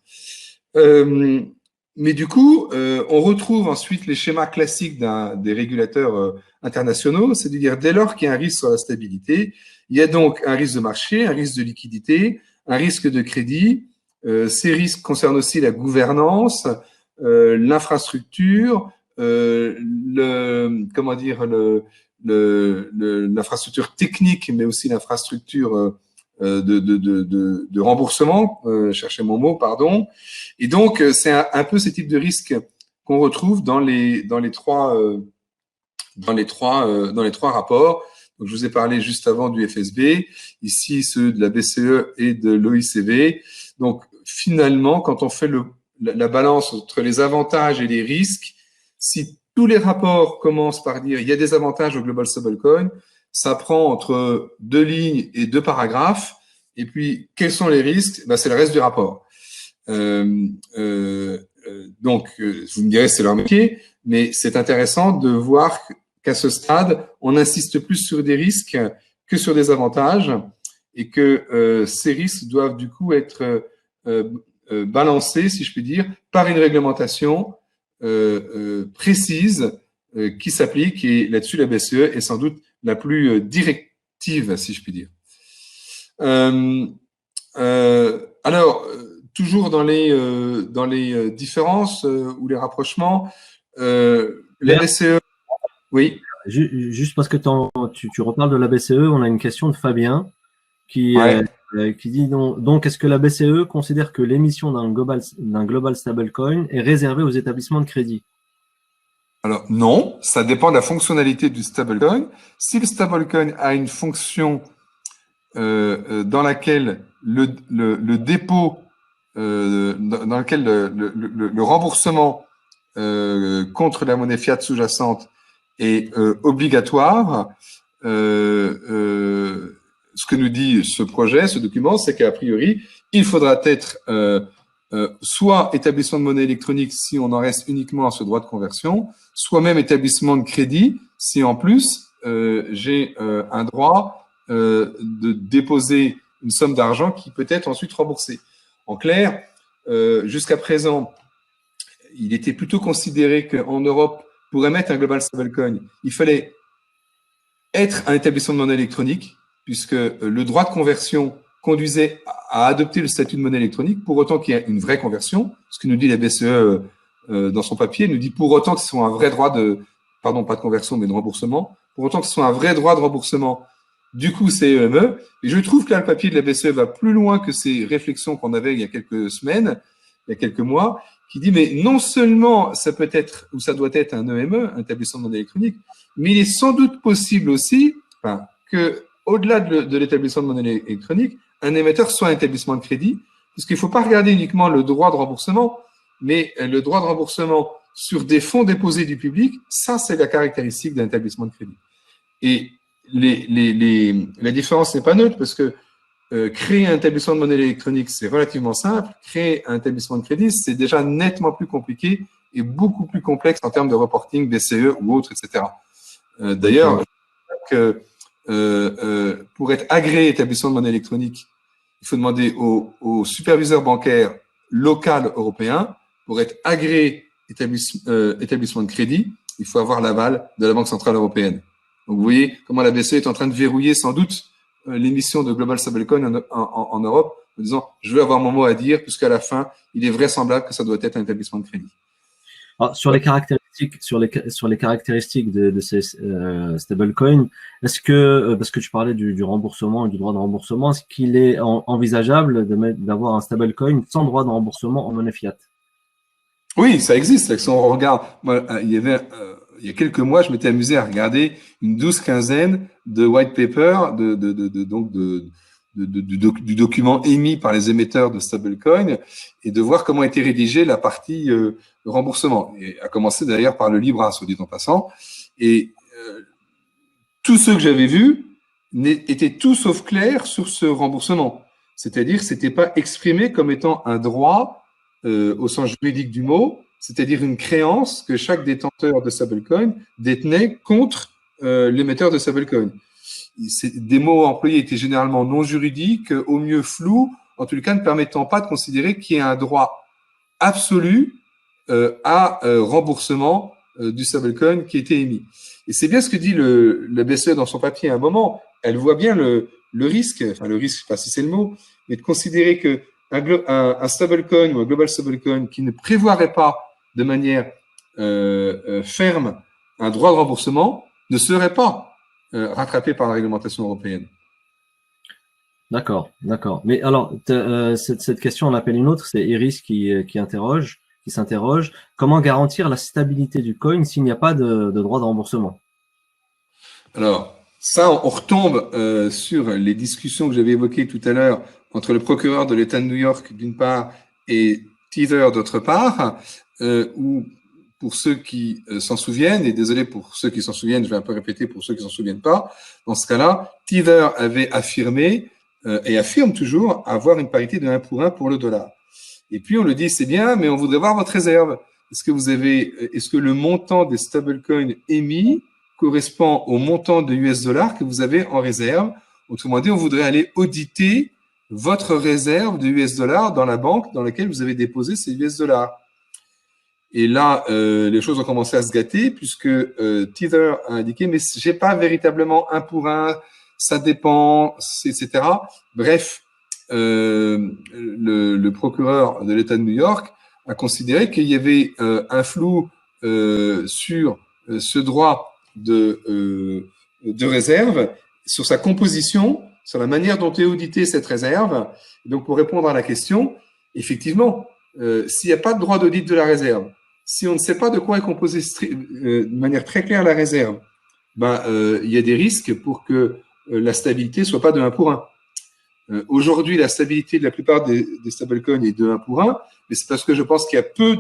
B: Mais du coup, on retrouve ensuite les schémas classiques des régulateurs internationaux, c'est-à-dire dès lors qu'il y a un risque sur la stabilité, il y a donc un risque de marché, un risque de liquidité, un risque de crédit. Ces risques concernent aussi la gouvernance, l'infrastructure, comment dire, l'infrastructure technique, mais aussi l'infrastructure de remboursement, cherchez mon mot, pardon. Et donc, c'est un peu ce type de risque qu'on retrouve dans les trois rapports. Donc, je vous ai parlé juste avant du FSB, ici ceux de la BCE et de l'OICV. Donc, finalement, quand on fait la balance entre les avantages et les risques, si tous les rapports commencent par dire il y a des avantages au Global Stablecoin, ça prend entre 2 lignes et 2 paragraphes. Et puis, quels sont les risques? Ben, c'est le reste du rapport. Donc, vous me direz, c'est leur métier, mais c'est intéressant de voir qu'à ce stade, on insiste plus sur des risques que sur des avantages et que ces risques doivent du coup être balancés, si je puis dire, par une réglementation précise qui s'applique, et là-dessus, la BCE est sans doute la plus directive, si je puis dire. Alors, toujours dans les différences ou les rapprochements, la BCE, oui.
A: Juste parce que tu reparles de la BCE, on a une question de Fabien qui dit donc est-ce que la BCE considère que l'émission d'un global stablecoin est réservée aux établissements de crédit?
B: Alors non, ça dépend de la fonctionnalité du stablecoin. Si le stablecoin a une fonction dans laquelle le dépôt, dans lequel le remboursement contre la monnaie fiat sous-jacente est obligatoire, ce que nous dit ce projet, ce document, c'est qu'a priori, il faudra être soit établissement de monnaie électronique si on en reste uniquement à ce droit de conversion, soit même établissement de crédit si en plus j'ai un droit de déposer une somme d'argent qui peut être ensuite remboursée. En clair, jusqu'à présent, il était plutôt considéré qu'en Europe, pour émettre un global stablecoin, il fallait être un établissement de monnaie électronique, puisque le droit de conversion conduisait à adopter le statut de monnaie électronique, pour autant qu'il y ait une vraie conversion. Ce que nous dit la BCE dans son papier, nous dit pour autant que ce soit un vrai droit pardon, pas de conversion, mais de remboursement, pour autant que ce soit un vrai droit de remboursement du coup CEME. Et je trouve que là, le papier de la BCE va plus loin que ces réflexions qu'on avait il y a quelques semaines, il y a quelques mois, qui dit, mais non seulement ça peut être, ou ça doit être un EME, un établissement de monnaie électronique, mais il est sans doute possible aussi que, au-delà de l'établissement de monnaie électronique, un émetteur soit un établissement de crédit, parce qu'il ne faut pas regarder uniquement le droit de remboursement, mais le droit de remboursement sur des fonds déposés du public, ça, c'est la caractéristique d'un établissement de crédit. Et la différence n'est pas neutre, parce que créer un établissement de monnaie électronique, c'est relativement simple. Créer un établissement de crédit, c'est déjà nettement plus compliqué et beaucoup plus complexe en termes de reporting, BCE ou autres, etc. D'ailleurs, pour être agréé établissement de monnaie électronique, il faut demander au superviseur bancaire local européen. Pour être agréé établissement de crédit, il faut avoir l'aval de la Banque centrale européenne. Donc, vous voyez comment la BCE est en train de verrouiller sans doute l'émission de Global Stablecoin en Europe, en disant je veux avoir mon mot à dire, puisqu'à la fin, il est vraisemblable que ça doit être un établissement de crédit.
A: Alors, sur les caractéristiques de ces stablecoins, est-ce que, parce que tu parlais du remboursement et du droit de remboursement, est-ce qu'il est envisageable d'avoir un stablecoin sans droit de remboursement en monnaie fiat?
B: Oui, ça existe. Si on regarde, moi, il y a quelques mois, je m'étais amusé à regarder une 12-15 de white paper du document émis par les émetteurs de stablecoin et de voir comment était rédigée la partie remboursement. Et à commencer d'ailleurs par le Libra, soit dit en passant. Et tous ceux que j'avais vus étaient tout sauf clairs sur ce remboursement. C'est-à-dire que c'était pas exprimé comme étant un droit au sens juridique du mot, c'est-à-dire une créance que chaque détenteur de stablecoin détenait contre l'émetteur de stablecoin. Des mots employés étaient généralement non juridiques, au mieux flous, en tout cas ne permettant pas de considérer qu'il y ait un droit absolu à remboursement du stablecoin qui était émis. Et c'est bien ce que dit la BCE dans son papier à un moment. Elle voit bien le risque, enfin le risque, pas si c'est le mot, mais de considérer que un stablecoin ou un global stablecoin qui ne prévoirait pas de manière ferme un droit de remboursement ne serait pas rattrapé par la réglementation européenne.
A: D'accord, d'accord. Mais alors, cette question, on appelle une autre, c'est Iris qui s'interroge. Comment garantir la stabilité du coin s'il n'y a pas de droit de remboursement?
B: Alors, ça, on retombe sur les discussions que j'avais évoquées tout à l'heure entre le procureur de l'État de New York d'une part et Tether d'autre part, où pour ceux qui s'en souviennent, et désolé pour ceux qui s'en souviennent, je vais un peu répéter pour ceux qui s'en souviennent pas, dans ce cas-là, Tether avait affirmé et affirme toujours avoir une parité de 1 pour 1 pour le dollar. Et puis on le dit, c'est bien, mais on voudrait voir votre réserve. Est-ce que le montant des stablecoins émis correspond au montant de US dollars que vous avez en réserve? Autrement dit, on voudrait aller auditer votre réserve de US dollars dans la banque dans laquelle vous avez déposé ces US dollars. Et là, les choses ont commencé à se gâter puisque Tether a indiqué, mais j'ai pas véritablement 1 pour 1, ça dépend, etc. Bref, le procureur de l'État de New York a considéré qu'il y avait un flou sur ce droit de réserve, sur sa composition, sur la manière dont est auditée cette réserve. Et donc, pour répondre à la question, effectivement, s'il n'y a pas de droit d'audit de la réserve, si on ne sait pas de quoi est composée de manière très claire la réserve, il y a des risques pour que la stabilité soit pas de 1 pour 1. Aujourd'hui, la stabilité de la plupart des stablecoins est de 1 pour 1, mais c'est parce que je pense qu'il y a peu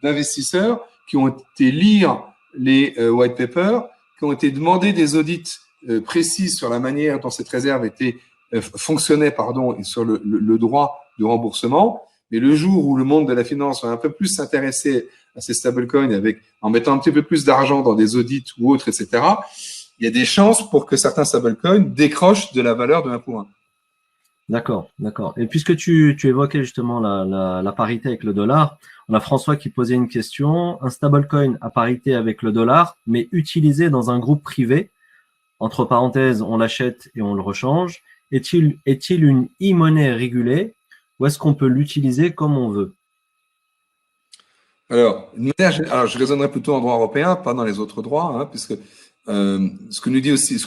B: d'investisseurs qui ont été lire les white papers, qui ont été demandés des audits précis sur la manière dont cette réserve fonctionnait, et sur le droit de remboursement. Mais le jour où le monde de la finance va un peu plus s'intéresser à ces stablecoins en mettant un petit peu plus d'argent dans des audits ou autres, etc., il y a des chances pour que certains stablecoins décrochent de la valeur de 1 pour 1.
A: D'accord, d'accord. Et puisque tu évoquais justement la parité avec le dollar, on a François qui posait une question. Un stablecoin à parité avec le dollar, mais utilisé dans un groupe privé, entre parenthèses, on l'achète et on le rechange, est-il une e-monnaie régulée ou est-ce qu'on peut l'utiliser comme on veut?
B: Alors, je raisonnerai plutôt en droit européen, pas dans les autres droits, puisque ce que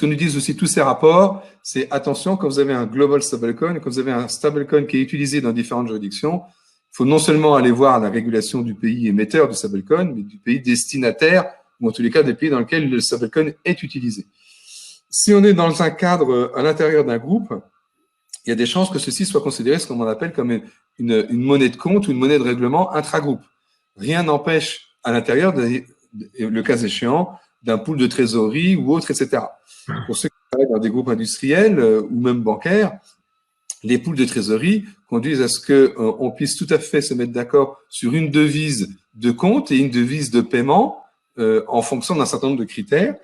B: nous disent aussi tous ces rapports, c'est attention, quand vous avez un global stablecoin, quand vous avez un stablecoin qui est utilisé dans différentes juridictions, il faut non seulement aller voir la régulation du pays émetteur du stablecoin, mais du pays destinataire, ou en tous les cas des pays dans lesquels le stablecoin est utilisé. Si on est dans un cadre à l'intérieur d'un groupe, il y a des chances que ceci soit considéré ce qu'on appelle comme une monnaie de compte ou une monnaie de règlement intragroupe. Rien n'empêche à l'intérieur, le cas échéant, d'un pool de trésorerie ou autre, etc. Pour ceux qui travaillent dans des groupes industriels ou même bancaires, les pools de trésorerie conduisent à ce qu'on puisse tout à fait se mettre d'accord sur une devise de compte et une devise de paiement en fonction d'un certain nombre de critères.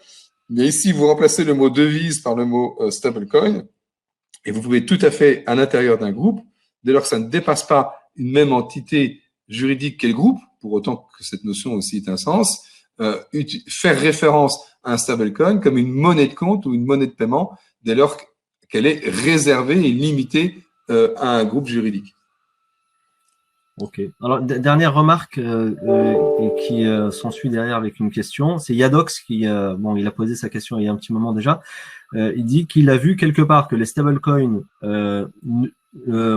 B: Mais ici, vous remplacez le mot devise par le mot stablecoin et vous pouvez tout à fait, à l'intérieur d'un groupe, dès lors que ça ne dépasse pas une même entité juridique qu'est le groupe, pour autant que cette notion aussi ait un sens, faire référence à un stablecoin comme une monnaie de compte ou une monnaie de paiement dès lors qu'elle est réservée et limitée à un groupe juridique.
A: Ok. Alors, dernière remarque qui s'ensuit derrière avec une question, c'est Yadox qui, il a posé sa question il y a un petit moment déjà. Il dit qu'il a vu quelque part que les stablecoins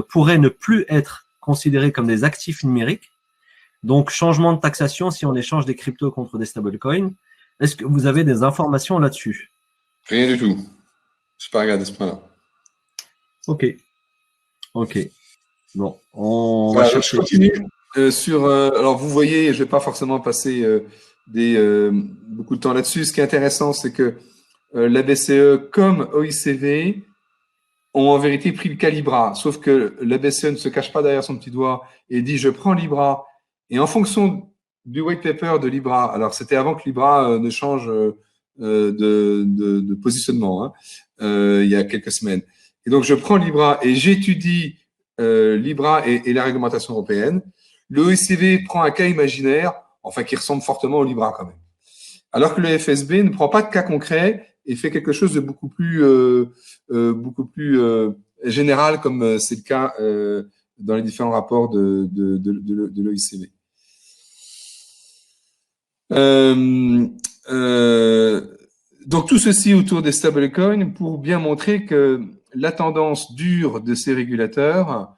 A: pourraient ne plus être considérés comme des actifs numériques. Donc, changement de taxation si on échange des cryptos contre des stablecoins. Est-ce que vous avez des informations là-dessus?
B: Rien du tout. Je ne suis pas regardé ce point-là.
A: Ok. Ok. Bon, on va chercher.
B: Je continue alors, vous voyez, je ne vais pas forcément passer beaucoup de temps là-dessus. Ce qui est intéressant, c'est que la BCE comme OICV ont en vérité pris le cas Libra. Sauf que la BCE ne se cache pas derrière son petit doigt et dit je prends Libra. Et en fonction du white paper de Libra, alors c'était avant que Libra ne change de positionnement, il y a quelques semaines. Et donc je prends Libra et j'étudie Libra et la réglementation européenne. Le OICV prend un cas imaginaire, enfin qui ressemble fortement au Libra quand même. Alors que le FSB ne prend pas de cas concret et fait quelque chose de beaucoup plus général, comme c'est le cas dans les différents rapports de l'OICV. Donc tout ceci autour des stablecoins pour bien montrer que la tendance dure de ces régulateurs,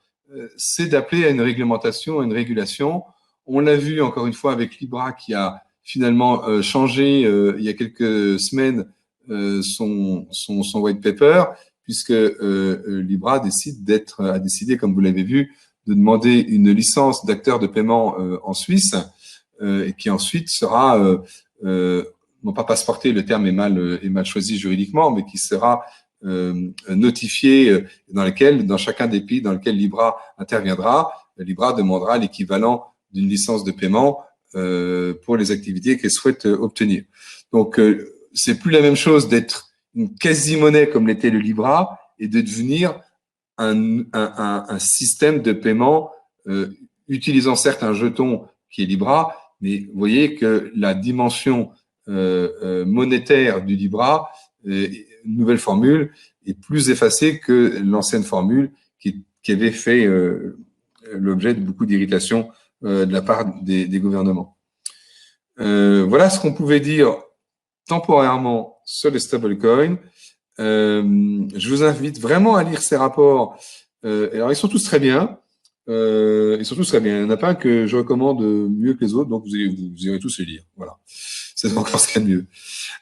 B: c'est d'appeler à une réglementation, à une régulation. On l'a vu encore une fois avec Libra qui a finalement changé il y a quelques semaines son white paper, puisque Libra a décidé, comme vous l'avez vu, de demander une licence d'acteur de paiement en Suisse, et qui ensuite sera, non pas passeporté, le terme est mal choisi juridiquement, mais qui sera notifié dans chacun des pays dans lequel Libra interviendra. Libra demandera l'équivalent d'une licence de paiement pour les activités qu'elle souhaite obtenir. Donc, c'est plus la même chose d'être une quasi-monnaie comme l'était le Libra et de devenir un système de paiement utilisant certes un jeton qui est Libra, mais vous voyez que la dimension monétaire du Libra, nouvelle formule, est plus effacée que l'ancienne formule qui avait fait l'objet de beaucoup d'irritation de la part des gouvernements. Voilà ce qu'on pouvait dire temporairement sur les stablecoins. Je vous invite vraiment à lire ces rapports. Alors, ils sont tous très bien. Il n'y en a pas un que je recommande mieux que les autres, donc vous irez tous les lire. Voilà. C'est encore ce qu'il y a de mieux.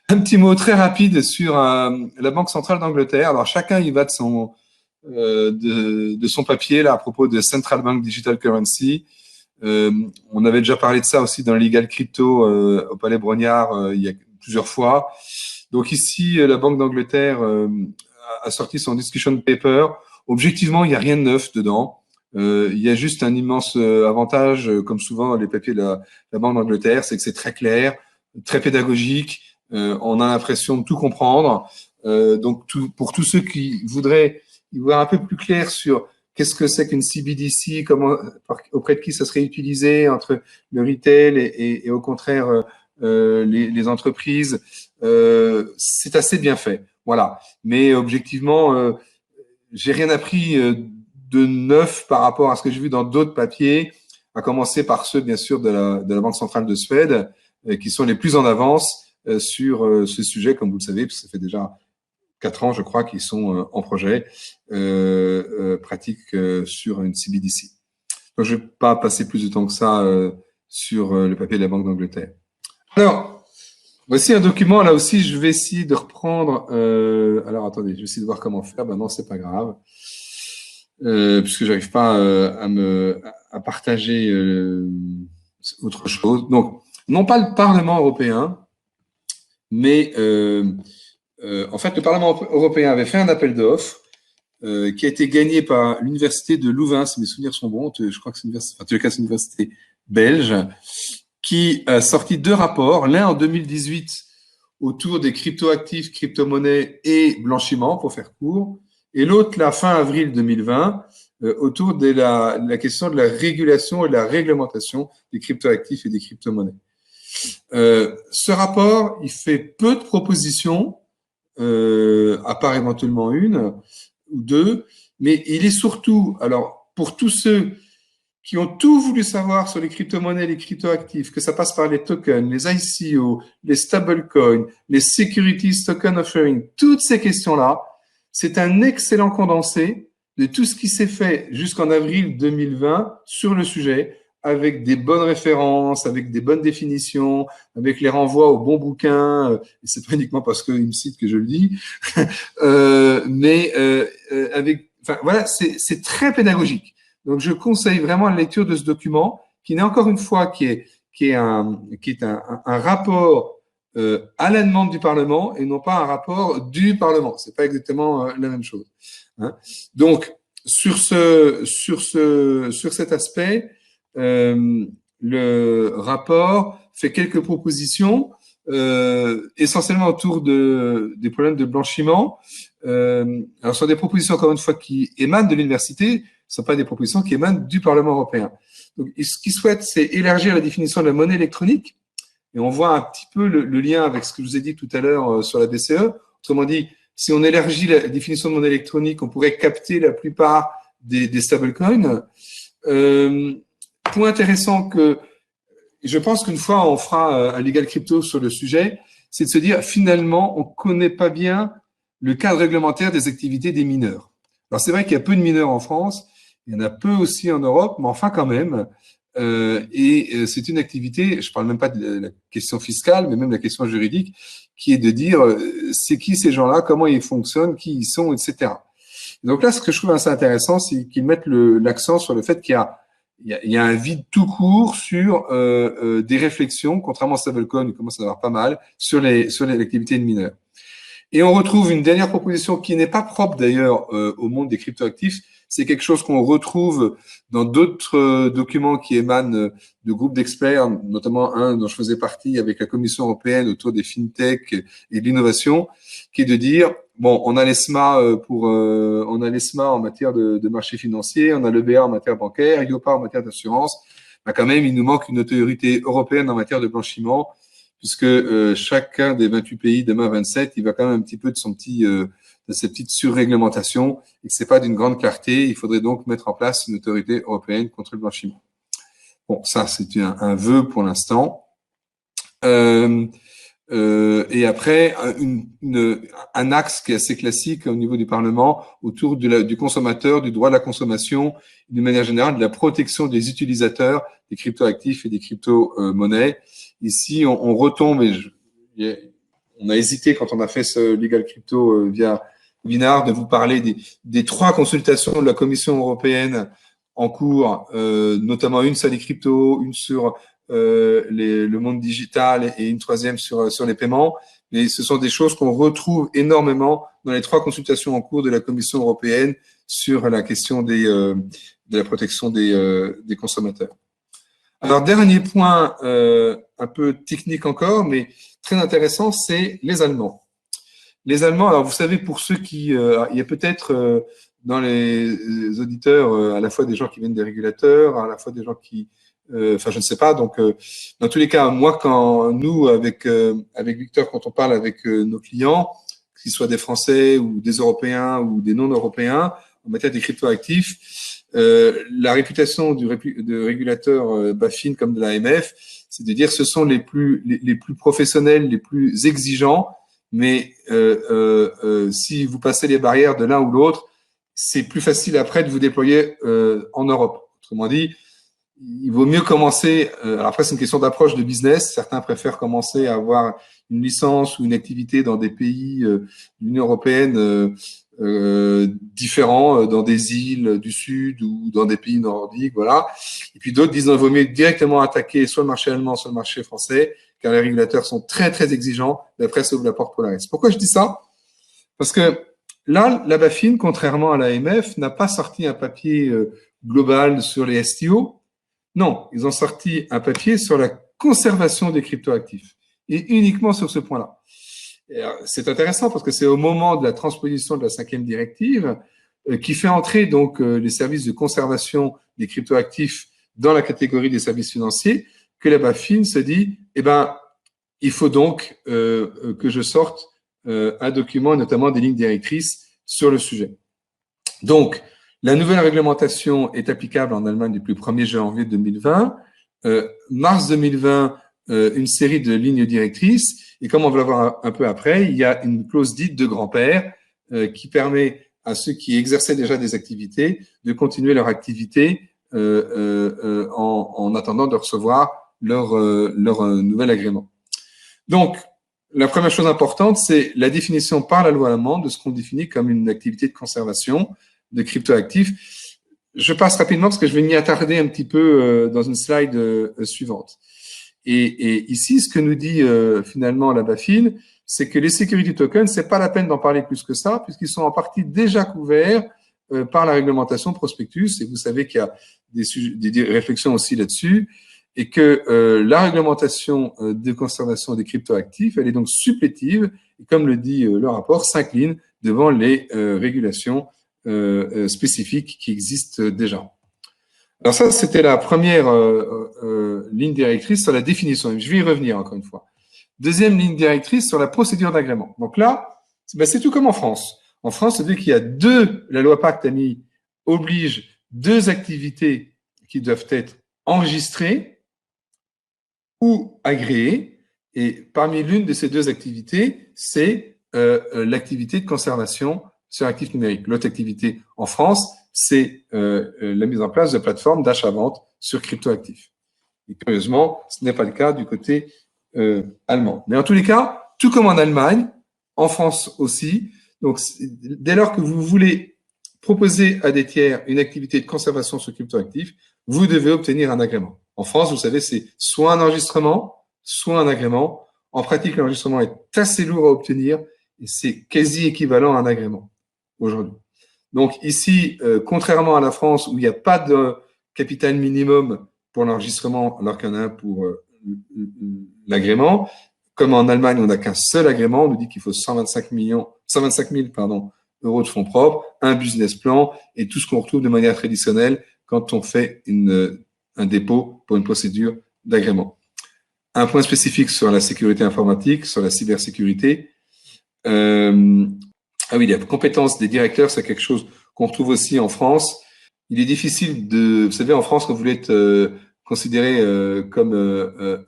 B: Un petit mot très rapide sur la Banque centrale d'Angleterre. Alors, chacun y va de son papier là à propos de Central Bank Digital Currency. On avait déjà parlé de ça aussi dans le Legal Crypto au Palais Brognard il y a plusieurs fois. Donc ici, la Banque d'Angleterre a sorti son discussion paper. Objectivement, il n'y a rien de neuf dedans. Il y a juste un immense avantage, comme souvent les papiers de la Banque d'Angleterre, c'est que c'est très clair, très pédagogique. On a l'impression de tout comprendre. Donc pour tous ceux qui voudraient y voir un peu plus clair sur qu'est-ce que c'est qu'une CBDC, auprès de qui ça serait utilisé entre le retail et au contraire les entreprises, c'est assez bien fait. Voilà. Mais objectivement, j'ai rien appris de neuf par rapport à ce que j'ai vu dans d'autres papiers, à commencer par ceux, bien sûr, de la Banque centrale de Suède, qui sont les plus en avance sur ce sujet, comme vous le savez, parce que ça fait déjà 4 ans, je crois, qu'ils sont en projet pratique sur une CBDC. Donc, je ne vais pas passer plus de temps que ça sur le papier de la Banque d'Angleterre. Alors, voici un document. Là aussi, je vais essayer de reprendre. Alors, attendez, je vais essayer de voir comment faire. Ben non, c'est pas grave, puisque j'arrive pas à partager autre chose. Donc, non pas le Parlement européen, mais en fait, le Parlement européen avait fait un appel d'offres qui a été gagné par l'université de Louvain, si mes souvenirs sont bons. Je crois que c'est une université belge, qui a sorti 2 rapports, l'un en 2018 autour des cryptoactifs, crypto-monnaies et blanchiment, pour faire court, et l'autre, la fin avril 2020, autour de la question de la régulation et de la réglementation des cryptoactifs et des crypto-monnaies. Ce rapport, il fait peu de propositions, à part éventuellement une ou deux, mais il est surtout, alors, pour tous ceux qui ont tout voulu savoir sur les crypto-monnaies, les crypto-actifs, que ça passe par les tokens, les ICO, les stablecoins, les securities token offering, toutes ces questions-là, c'est un excellent condensé de tout ce qui s'est fait jusqu'en avril 2020 sur le sujet, avec des bonnes références, avec des bonnes définitions, avec les renvois aux bons bouquins, et c'est pas uniquement parce qu'il me cite que je le dis, mais avec, enfin voilà, c'est très pédagogique. Donc je conseille vraiment la lecture de ce document, qui n'est encore une fois qui est un rapport à la demande du Parlement et non pas un rapport du Parlement. C'est pas exactement la même chose. Hein. Donc sur cet aspect, le rapport fait quelques propositions, essentiellement autour des problèmes de blanchiment. Alors, ce sont des propositions, encore une fois, qui émanent de l'université, ce ne sont pas des propositions qui émanent du Parlement européen. Donc, ce qu'ils souhaitent, c'est élargir la définition de la monnaie électronique. Et on voit un petit peu le lien avec ce que je vous ai dit tout à l'heure sur la BCE. Autrement dit, si on élargit la définition de monnaie électronique, on pourrait capter la plupart des stablecoins. Point intéressant que je pense qu'une fois on fera un Legal Crypto sur le sujet, c'est de se dire finalement on connaît pas bien le cadre réglementaire des activités des mineurs. Alors c'est vrai qu'il y a peu de mineurs en France, il y en a peu aussi en Europe, mais enfin quand même. C'est une activité, je parle même pas de la question fiscale, mais même de la question juridique, qui est de dire c'est qui ces gens-là, comment ils fonctionnent, qui ils sont, etc. Donc là, ce que je trouve assez intéressant, c'est qu'ils mettent l'accent sur le fait qu'il y a un vide tout court sur des réflexions, contrairement à Stablecoin, il commence à en avoir pas mal, sur l'activité de mineurs. Et on retrouve une dernière proposition qui n'est pas propre d'ailleurs au monde des cryptoactifs. C'est quelque chose qu'on retrouve dans d'autres documents qui émanent de groupes d'experts, notamment un dont je faisais partie avec la Commission européenne autour des fintech et de l'innovation, qui est de dire bon, on a l'ESMA on a l'ESMA en matière de marché financier, on a l'EBA en matière bancaire, IOPA en matière d'assurance. Ben quand même, il nous manque une autorité européenne en matière de blanchiment, puisque chacun des 28 pays, demain 27, il va quand même un petit peu de de ses petites surréglementations et que c'est pas d'une grande clarté. Il faudrait donc mettre en place une autorité européenne contre le blanchiment. Bon, ça, c'est un vœu pour l'instant. Et après, un axe qui est assez classique au niveau du Parlement autour du consommateur, du droit de la consommation, d'une manière générale, de la protection des utilisateurs des cryptoactifs et des crypto-monnaies. Ici, on retombe, on a hésité quand on a fait ce Legal Crypto via Winard de vous parler des 3 consultations de la Commission européenne en cours, notamment une sur les cryptos, une sur le monde digital et une 3e sur les paiements. Mais ce sont des choses qu'on retrouve énormément dans les 3 consultations en cours de la Commission européenne sur la question de la protection des consommateurs. Alors, dernier point un peu technique encore, mais très intéressant, c'est les Allemands. Les Allemands, alors vous savez, pour ceux qui... il y a peut-être dans les auditeurs à la fois des gens qui viennent des régulateurs, à la fois des gens qui... Enfin, je ne sais pas. Donc, dans tous les cas, moi, quand nous, avec Victor, quand on parle avec nos clients, qu'ils soient des Français ou des Européens ou des non-Européens, en matière des cryptoactifs, la réputation de régulateur BaFin comme de l'AMF, c'est de dire ce sont les plus professionnels, les plus exigeants, mais si vous passez les barrières de l'un ou l'autre, c'est plus facile après de vous déployer en Europe. Autrement dit, il vaut mieux commencer. Alors après, c'est une question d'approche de business. Certains préfèrent commencer à avoir une licence ou une activité dans des pays de l'Union européenne différents, dans des îles du Sud ou dans des pays nordiques, voilà. Et puis d'autres disent non, il vaut mieux directement attaquer soit le marché allemand, soit le marché français, car les régulateurs sont très très exigeants. Et après, ça ouvre la porte pour la reste. Pourquoi je dis ça? Parce que là, la BaFin, contrairement à l'AMF, n'a pas sorti un papier global sur les STO. Non, ils ont sorti un papier sur la conservation des cryptoactifs et uniquement sur ce point-là. C'est intéressant parce que c'est au moment de la transposition de la 5e directive qui fait entrer donc les services de conservation des cryptoactifs dans la catégorie des services financiers que la BaFin se dit eh ben il faut donc que je sorte un document, notamment des lignes directrices sur le sujet. Donc, la nouvelle réglementation est applicable en Allemagne depuis le 1er janvier 2020. Mars 2020, une série de lignes directrices. Et comme on va le voir un peu après, il y a une clause dite de grand-père qui permet à ceux qui exerçaient déjà des activités de continuer leur activité en attendant de recevoir leur nouvel agrément. Donc, la première chose importante, c'est la définition par la loi allemande de ce qu'on définit comme une activité de conservation de cryptoactifs. Je passe rapidement parce que je vais m'y attarder un petit peu dans une slide suivante. Et ici, ce que nous dit finalement la BaFin, c'est que les security tokens, c'est pas la peine d'en parler plus que ça, puisqu'ils sont en partie déjà couverts par la réglementation prospectus. Et vous savez qu'il y a des réflexions aussi là-dessus, et que la réglementation de conservation des cryptoactifs, elle est donc supplétive, et comme le dit le rapport, s'incline devant les régulations spécifiques qui existent déjà. Alors ça, c'était la première ligne directrice sur la définition. Je vais y revenir encore une fois. Deuxième ligne directrice sur la procédure d'agrément. Donc là, c'est tout comme en France. En France, c'est-à-dire qu'il y a la loi Pacte oblige 2 activités qui doivent être enregistrées ou agréées. Et parmi l'une de ces deux activités, c'est l'activité de conservation sur actifs numériques. L'autre activité en France, c'est la mise en place de plateformes d'achat-vente sur cryptoactifs. Et curieusement, ce n'est pas le cas du côté allemand. Mais en tous les cas, tout comme en Allemagne, en France aussi, donc dès lors que vous voulez proposer à des tiers une activité de conservation sur cryptoactifs, vous devez obtenir un agrément. En France, vous savez, c'est soit un enregistrement, soit un agrément. En pratique, l'enregistrement est assez lourd à obtenir et c'est quasi équivalent à un agrément aujourd'hui. Donc ici, contrairement à la France où il n'y a pas de capital minimum pour l'enregistrement alors qu'il y en a un pour l'agrément, comme en Allemagne, on n'a qu'un seul agrément, on nous dit qu'il faut 125 000 euros de fonds propres, un business plan et tout ce qu'on retrouve de manière traditionnelle quand on fait un dépôt pour une procédure d'agrément. Un point spécifique sur la sécurité informatique, sur la cybersécurité. Ah oui, la compétence des directeurs, c'est quelque chose qu'on retrouve aussi en France. Il est difficile de, vous savez, en France, quand vous voulez être considéré comme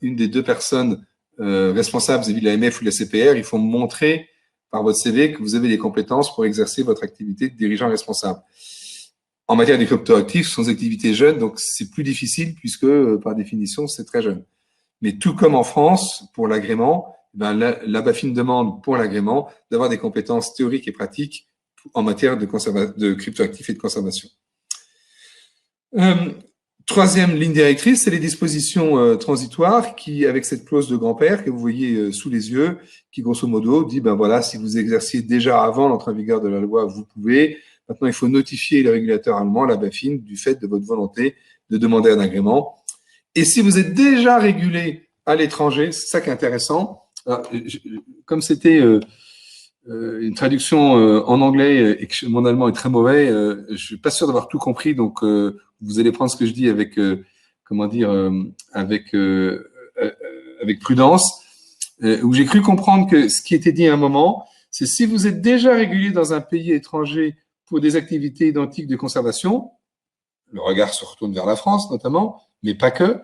B: une des deux personnes responsables vis-à-vis de l'AMF ou de la CPR, il faut montrer par votre CV que vous avez des compétences pour exercer votre activité de dirigeant responsable. En matière de cryptoactifs, ce sont des activités jeunes, donc c'est plus difficile puisque, par définition, c'est très jeune. Mais tout comme en France, pour l'agrément, ben la BaFin demande pour l'agrément d'avoir des compétences théoriques et pratiques en matière de cryptoactifs et de conservation. Troisième ligne directrice, c'est les dispositions transitoires qui, avec cette clause de grand-père que vous voyez sous les yeux, qui grosso modo dit, ben voilà, si vous exerciez déjà avant l'entrée en vigueur de la loi, vous pouvez. Maintenant, il faut notifier le régulateur allemand, la BaFin, du fait de votre volonté de demander un agrément. Et si vous êtes déjà régulé à l'étranger, c'est ça qui est intéressant. Alors, comme c'était une traduction en anglais et que mon allemand est très mauvais, je suis pas sûr d'avoir tout compris, donc vous allez prendre ce que je dis avec comment dire avec prudence. Où j'ai cru comprendre que ce qui était dit à un moment, c'est si vous êtes déjà régulé dans un pays étranger pour des activités identiques de conservation, le regard se retourne vers la France notamment, mais pas que,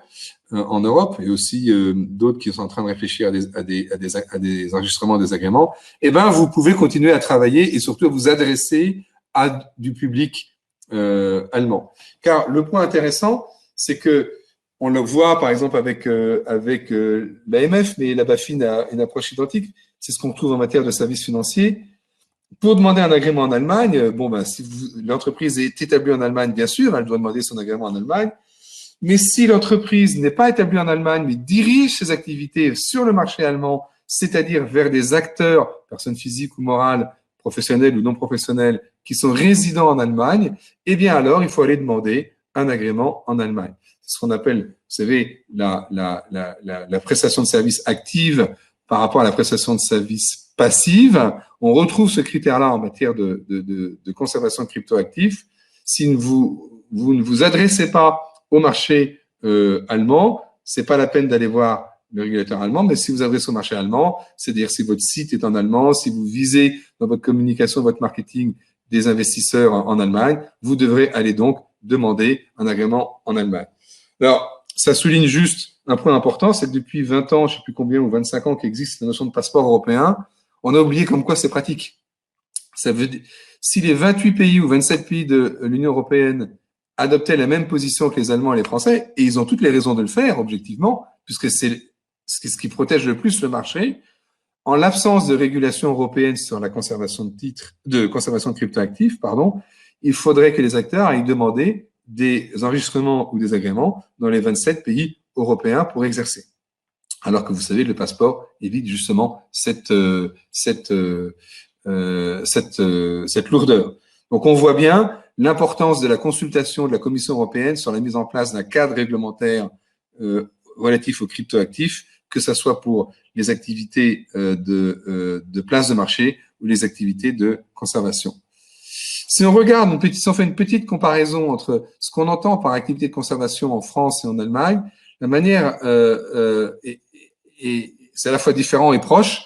B: en Europe, et aussi d'autres qui sont en train de réfléchir à des enregistrements, des agréments, eh ben, vous pouvez continuer à travailler et surtout à vous adresser à du public allemand. Car le point intéressant, c'est que on le voit par exemple avec l'AMF, mais la BaFin a une approche identique. C'est ce qu'on trouve en matière de services financiers. Pour demander un agrément en Allemagne, bon ben si l'entreprise est établie en Allemagne, bien sûr, elle doit demander son agrément en Allemagne. Mais si l'entreprise n'est pas établie en Allemagne, mais dirige ses activités sur le marché allemand, c'est-à-dire vers des acteurs, personnes physiques ou morales, professionnels ou non professionnels, qui sont résidents en Allemagne, eh bien alors il faut aller demander un agrément en Allemagne. C'est ce qu'on appelle, vous savez, la prestation de service active par rapport à la prestation de service passive. On retrouve ce critère-là en matière de conservation de cryptoactifs. Si vous ne vous adressez pas au marché allemand, c'est pas la peine d'aller voir le régulateur allemand, mais si vous adressez au marché allemand, c'est-à-dire si votre site est en allemand, si vous visez dans votre communication, votre marketing des investisseurs en Allemagne, vous devrez aller donc demander un agrément en Allemagne. Alors, ça souligne juste un point important, c'est que depuis 20 ans, je ne sais plus combien, ou 25 ans qu'existe la notion de passeport européen, on a oublié comme quoi c'est pratique. Ça veut dire, si les 28 pays ou 27 pays de l'Union européenne adoptaient la même position que les Allemands et les Français, et ils ont toutes les raisons de le faire, objectivement, puisque c'est ce qui protège le plus le marché, en l'absence de régulation européenne sur la conservation de conservation de cryptoactifs, il faudrait que les acteurs aillent demander des enregistrements ou des agréments dans les 27 pays européens pour exercer. Alors que vous savez, le passeport évite justement cette lourdeur. Donc, on voit bien l'importance de la consultation de la Commission européenne sur la mise en place d'un cadre réglementaire relatif aux cryptoactifs, que ce soit pour les activités de place de marché ou les activités de conservation. Si on regarde, si on fait une petite comparaison entre ce qu'on entend par activité de conservation en France et en Allemagne, la manière c'est à la fois différent et proche,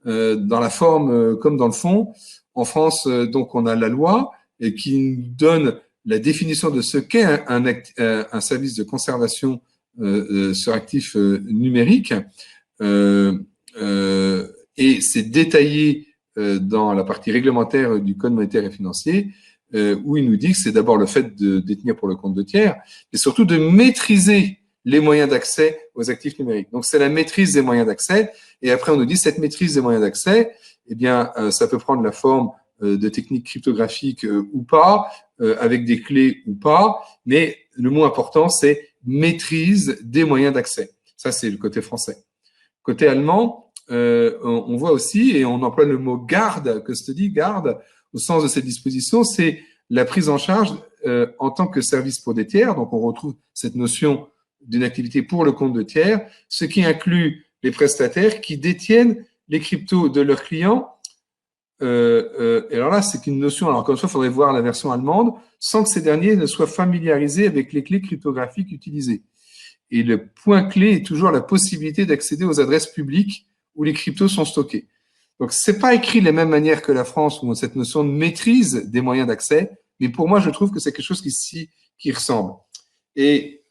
B: dans la forme comme dans le fond. En France, donc, on a la loi qui nous donne la définition de ce qu'est un service de conservation sur actifs numériques. Et c'est détaillé dans la partie réglementaire du Code monétaire et financier, où il nous dit que c'est d'abord le fait de détenir pour le compte de tiers, mais surtout de maîtriser les moyens d'accès aux actifs numériques. Donc, c'est la maîtrise des moyens d'accès. Et après, on nous dit cette maîtrise des moyens d'accès, eh bien, ça peut prendre la forme de techniques cryptographiques ou pas, avec des clés ou pas. Mais le mot important, c'est maîtrise des moyens d'accès. Ça, c'est le côté français. Côté allemand, on voit aussi, et on emploie le mot garde, custody, garde, au sens de cette disposition, c'est la prise en charge en tant que service pour des tiers. Donc, on retrouve cette notion d'une activité pour le compte de tiers, ce qui inclut les prestataires qui détiennent les cryptos de leurs clients. Et alors là, c'est une notion, alors encore une fois, il faudrait voir la version allemande, sans que ces derniers ne soient familiarisés avec les clés cryptographiques utilisées. Et le point clé est toujours la possibilité d'accéder aux adresses publiques où les cryptos sont stockés. Donc, c'est pas écrit de la même manière que la France, où on a cette notion de maîtrise des moyens d'accès, mais pour moi, je trouve que c'est quelque chose qui ressemble. Et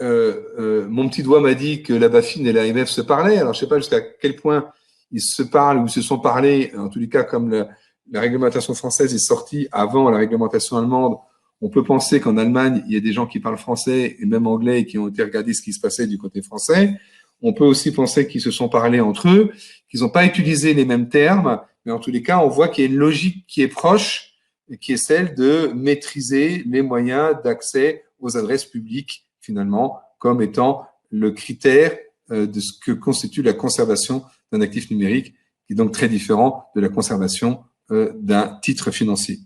B: mon petit doigt m'a dit que la BaFin et l'AMF se parlaient. Alors, je sais pas jusqu'à quel point ils se parlent ou se sont parlé. En tous les cas, comme la réglementation française est sortie avant la réglementation allemande, on peut penser qu'en Allemagne, il y a des gens qui parlent français et même anglais et qui ont été regarder ce qui se passait du côté français. On peut aussi penser qu'ils se sont parlé entre eux, qu'ils n'ont pas utilisé les mêmes termes, mais en tous les cas, on voit qu'il y a une logique qui est proche, qui est celle de maîtriser les moyens d'accès aux adresses publiques, finalement, comme étant le critère de ce que constitue la conservation d'un actif numérique, qui est donc très différent de la conservation d'un titre financier.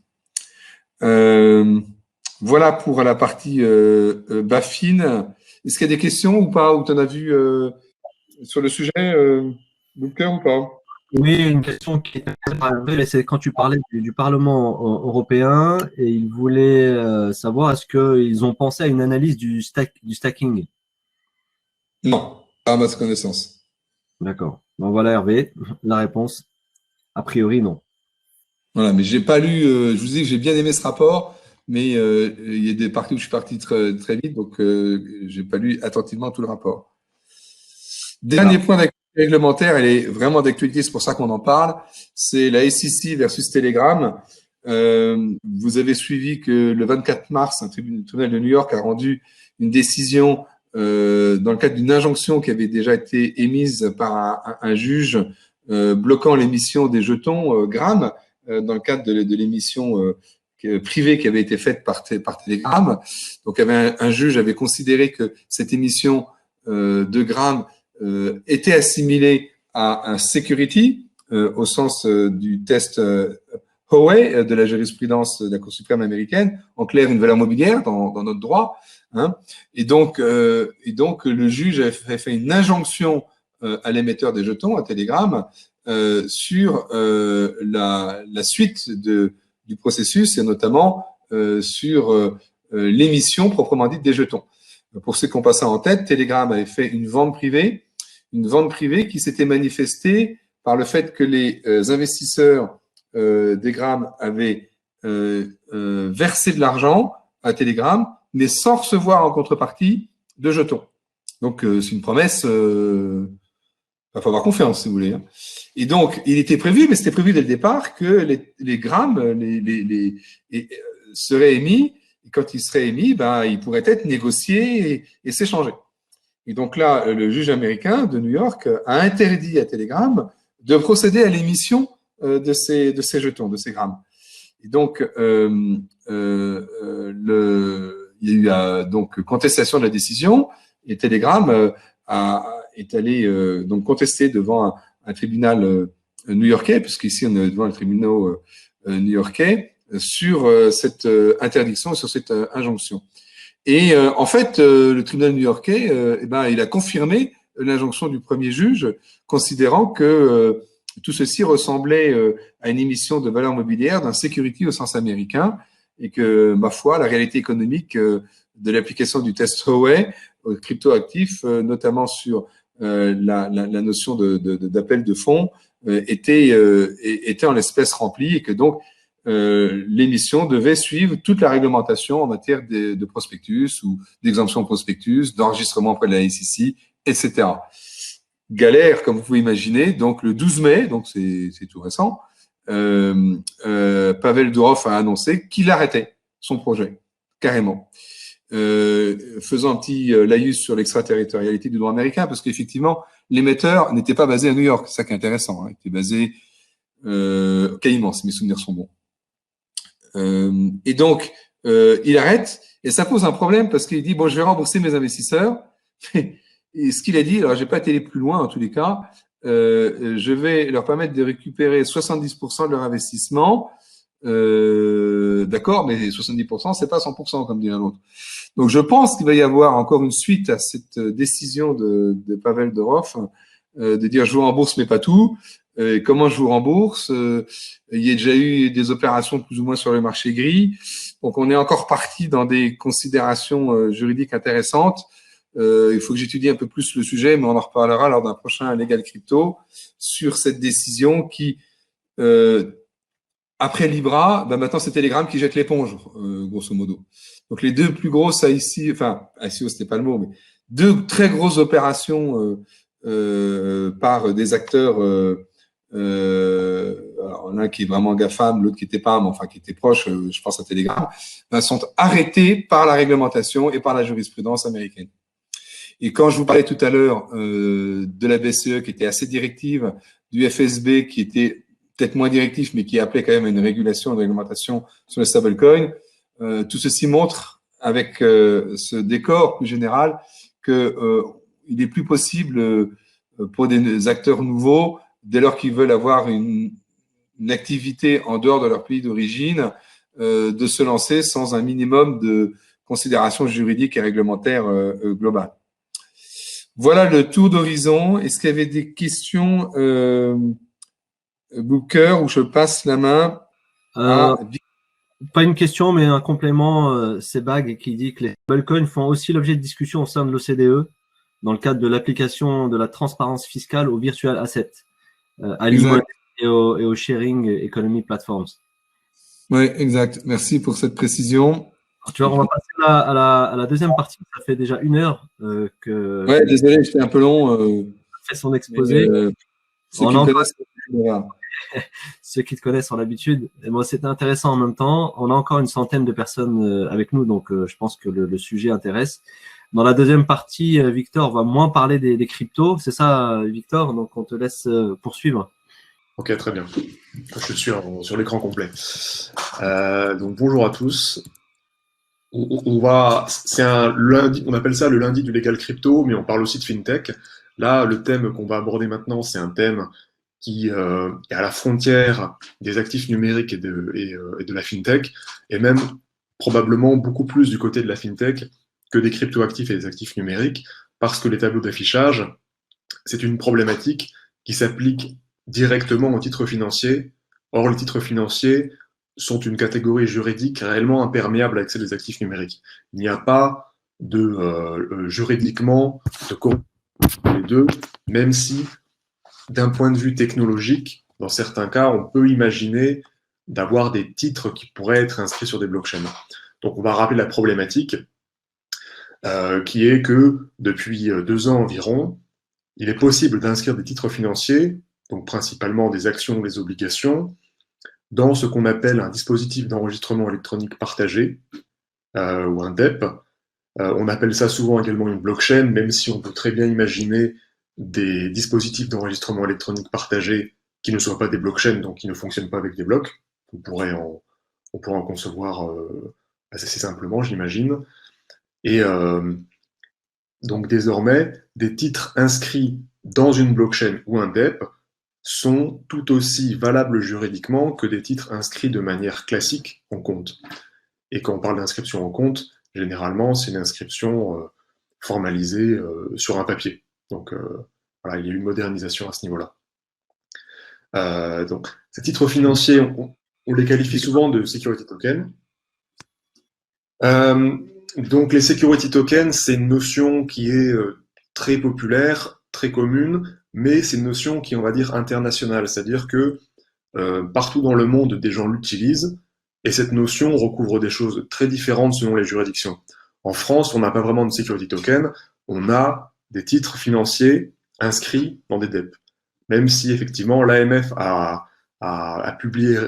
B: Voilà pour la partie BaFin. Est-ce qu'il y a des questions ou pas, ou tu en as vu sur le sujet, Lucas, ou pas?
A: Oui, une question qui est arrivée, c'est quand tu parlais du Parlement européen et ils voulaient savoir est-ce qu'ils ont pensé à une analyse du stacking.
B: Non, pas à ma connaissance.
A: D'accord. Bon, voilà Hervé, la réponse. A priori, non.
B: Voilà, mais j'ai pas lu, je vous dis que j'ai bien aimé ce rapport, mais il y a des parties où je suis parti très, très vite, donc j'ai pas lu attentivement tout le rapport. Dernier point d'actualité réglementaire, elle est vraiment d'actualité, c'est pour ça qu'on en parle, c'est la SEC versus Telegram. Vous avez suivi que le 24 mars, un tribunal de New York a rendu une décision dans le cadre d'une injonction qui avait déjà été émise par un juge bloquant l'émission des jetons Gram dans le cadre de l'émission privée qui avait été faite par Telegram. Donc, un juge avait considéré que cette émission de Gram était assimilée à un security au sens du test Howey de la jurisprudence de la Cour suprême américaine, en clair une valeur mobilière dans notre droit. Hein. Et donc, le juge a fait une injonction à l'émetteur des jetons, à Telegram, sur la suite du processus et notamment sur l'émission proprement dite des jetons. Pour ceux qui ont pas ça en tête, Telegram avait fait une vente privée qui s'était manifestée par le fait que les investisseurs des Gram avaient versé de l'argent à Telegram, mais sans recevoir en contrepartie de jetons. Donc, c'est une promesse, il faut avoir confiance, si vous voulez. Et donc, il était prévu, mais c'était prévu dès le départ, que les Gram seraient émis, et quand ils seraient émis, ben, ils pourraient être négociés et s'échanger. Et donc là, le juge américain de New York a interdit à Telegram de procéder à l'émission de ces jetons, de ces grammes. Et donc, il y a eu donc contestation de la décision et Telegram est allé donc contester devant un tribunal new-yorkais, puisqu'ici on est devant le tribunal new-yorkais, sur cette interdiction, sur cette injonction. Et en fait, le tribunal new-yorkais, il a confirmé l'injonction du premier juge, considérant que tout ceci ressemblait à une émission de valeur mobilière d'un security au sens américain, et que, ma foi, la réalité économique de l'application du test Howey aux cryptoactifs, notamment sur la notion d'appel de fonds, était en l'espèce remplie, et que donc l'émission devait suivre toute la réglementation en matière de prospectus ou d'exemption de prospectus, d'enregistrement auprès de la SEC, etc. Galère, comme vous pouvez imaginer. Donc, le 12 mai, donc c'est tout récent, Pavel Durov a annoncé qu'il arrêtait son projet, carrément. Faisant un petit laïus sur l'extraterritorialité du droit américain, parce qu'effectivement, l'émetteur n'était pas basé à New York, c'est ça qui est intéressant, hein. Il était basé au Caïmans, si mes souvenirs sont bons. Et donc, il arrête, et ça pose un problème, parce qu'il dit, bon, je vais rembourser mes investisseurs, et ce qu'il a dit, alors j'ai pas été plus loin en tous les cas, je vais leur permettre de récupérer 70% de leur investissement, d'accord, mais 70%, c'est pas 100%, comme dit l'un l'autre. Donc, je pense qu'il va y avoir encore une suite à cette décision de Pavel Durov, de dire je vous rembourse, mais pas tout. Comment je vous rembourse? Il y a déjà eu des opérations plus ou moins sur le marché gris. Donc, on est encore parti dans des considérations juridiques intéressantes. Il faut que j'étudie un peu plus le sujet, mais on en reparlera lors d'un prochain Legal Crypto sur cette décision qui, après Libra, ben maintenant c'est Telegram qui jette l'éponge, grosso modo. Donc les deux plus grosses ICO, enfin ICO c'était pas le mot, mais deux très grosses opérations par des acteurs, alors l'un qui est vraiment GAFAM, l'autre qui était pas, mais enfin qui était proche, je pense à Telegram, ben, sont arrêtés par la réglementation et par la jurisprudence américaine. Et quand je vous parlais tout à l'heure de la BCE qui était assez directive, du FSB qui était peut-être moins directif, mais qui appelait quand même à une régulation, une réglementation sur les stablecoins, tout ceci montre, avec ce décor plus général, que il est plus possible pour des acteurs nouveaux, dès lors qu'ils veulent avoir une activité en dehors de leur pays d'origine, de se lancer sans un minimum de considérations juridiques et réglementaires globales. Voilà le tour d'horizon. Est-ce qu'il y avait des questions, Booker, où je passe la main à...
A: Pas une question, mais un complément, Sebag, qui dit que les stablecoins font aussi l'objet de discussions au sein de l'OCDE dans le cadre de l'application de la transparence fiscale aux virtual assets, à l'e-money et aux sharing economy platforms.
B: Oui, exact. Merci pour cette précision.
A: Alors, tu vois, on va passer à la deuxième partie. Ça fait déjà 1 heure que.
B: Ouais, désolé, j'étais un peu long.
A: Fait son exposé.
B: Ceux qui connaissent,
A: ceux qui te connaissent ont l'habitude. Et moi, c'était intéressant en même temps. On a encore une centaine de personnes avec nous, donc je pense que le sujet intéresse. Dans la deuxième partie, Victor va moins parler des cryptos. C'est ça, Victor? Donc, on te laisse poursuivre.
C: Ok, très bien. Je suis sur l'écran complet. Donc, bonjour à tous. C'est un lundi, on appelle ça le lundi du Legal Crypto, mais on parle aussi de FinTech. Là, le thème qu'on va aborder maintenant, c'est un thème qui est à la frontière des actifs numériques et de la FinTech, et même probablement beaucoup plus du côté de la FinTech que des cryptoactifs et des actifs numériques, parce que les tableaux d'affichage, c'est une problématique qui s'applique directement aux titres financiers. Or, les titres financiers sont une catégorie juridique réellement imperméable à l'accès des actifs numériques. Il n'y a pas de juridiquement de corrélation entre les deux, même si, d'un point de vue technologique, dans certains cas, on peut imaginer d'avoir des titres qui pourraient être inscrits sur des blockchains. Donc, on va rappeler la problématique, qui est que depuis 2 ans environ, il est possible d'inscrire des titres financiers, donc principalement des actions ou des obligations, dans ce qu'on appelle un dispositif d'enregistrement électronique partagé, ou un DEP. On appelle ça souvent également une blockchain, même si on peut très bien imaginer des dispositifs d'enregistrement électronique partagé qui ne soient pas des blockchains, donc qui ne fonctionnent pas avec des blocs. On pourrait en concevoir assez simplement, j'imagine. Et donc désormais, des titres inscrits dans une blockchain ou un DEP sont tout aussi valables juridiquement que des titres inscrits de manière classique en compte. Et quand on parle d'inscription en compte, généralement, c'est une inscription formalisée sur un papier. Donc voilà, il y a eu une modernisation à ce niveau-là. Donc, ces titres financiers, on les qualifie souvent de security tokens. Donc, les security tokens, c'est une notion qui est très populaire, très commune, mais c'est une notion qui est, on va dire, internationale. C'est-à-dire que partout dans le monde, des gens l'utilisent, et cette notion recouvre des choses très différentes selon les juridictions. En France, on n'a pas vraiment de security token, on a des titres financiers inscrits dans des DEP. Même si effectivement l'AMF a publié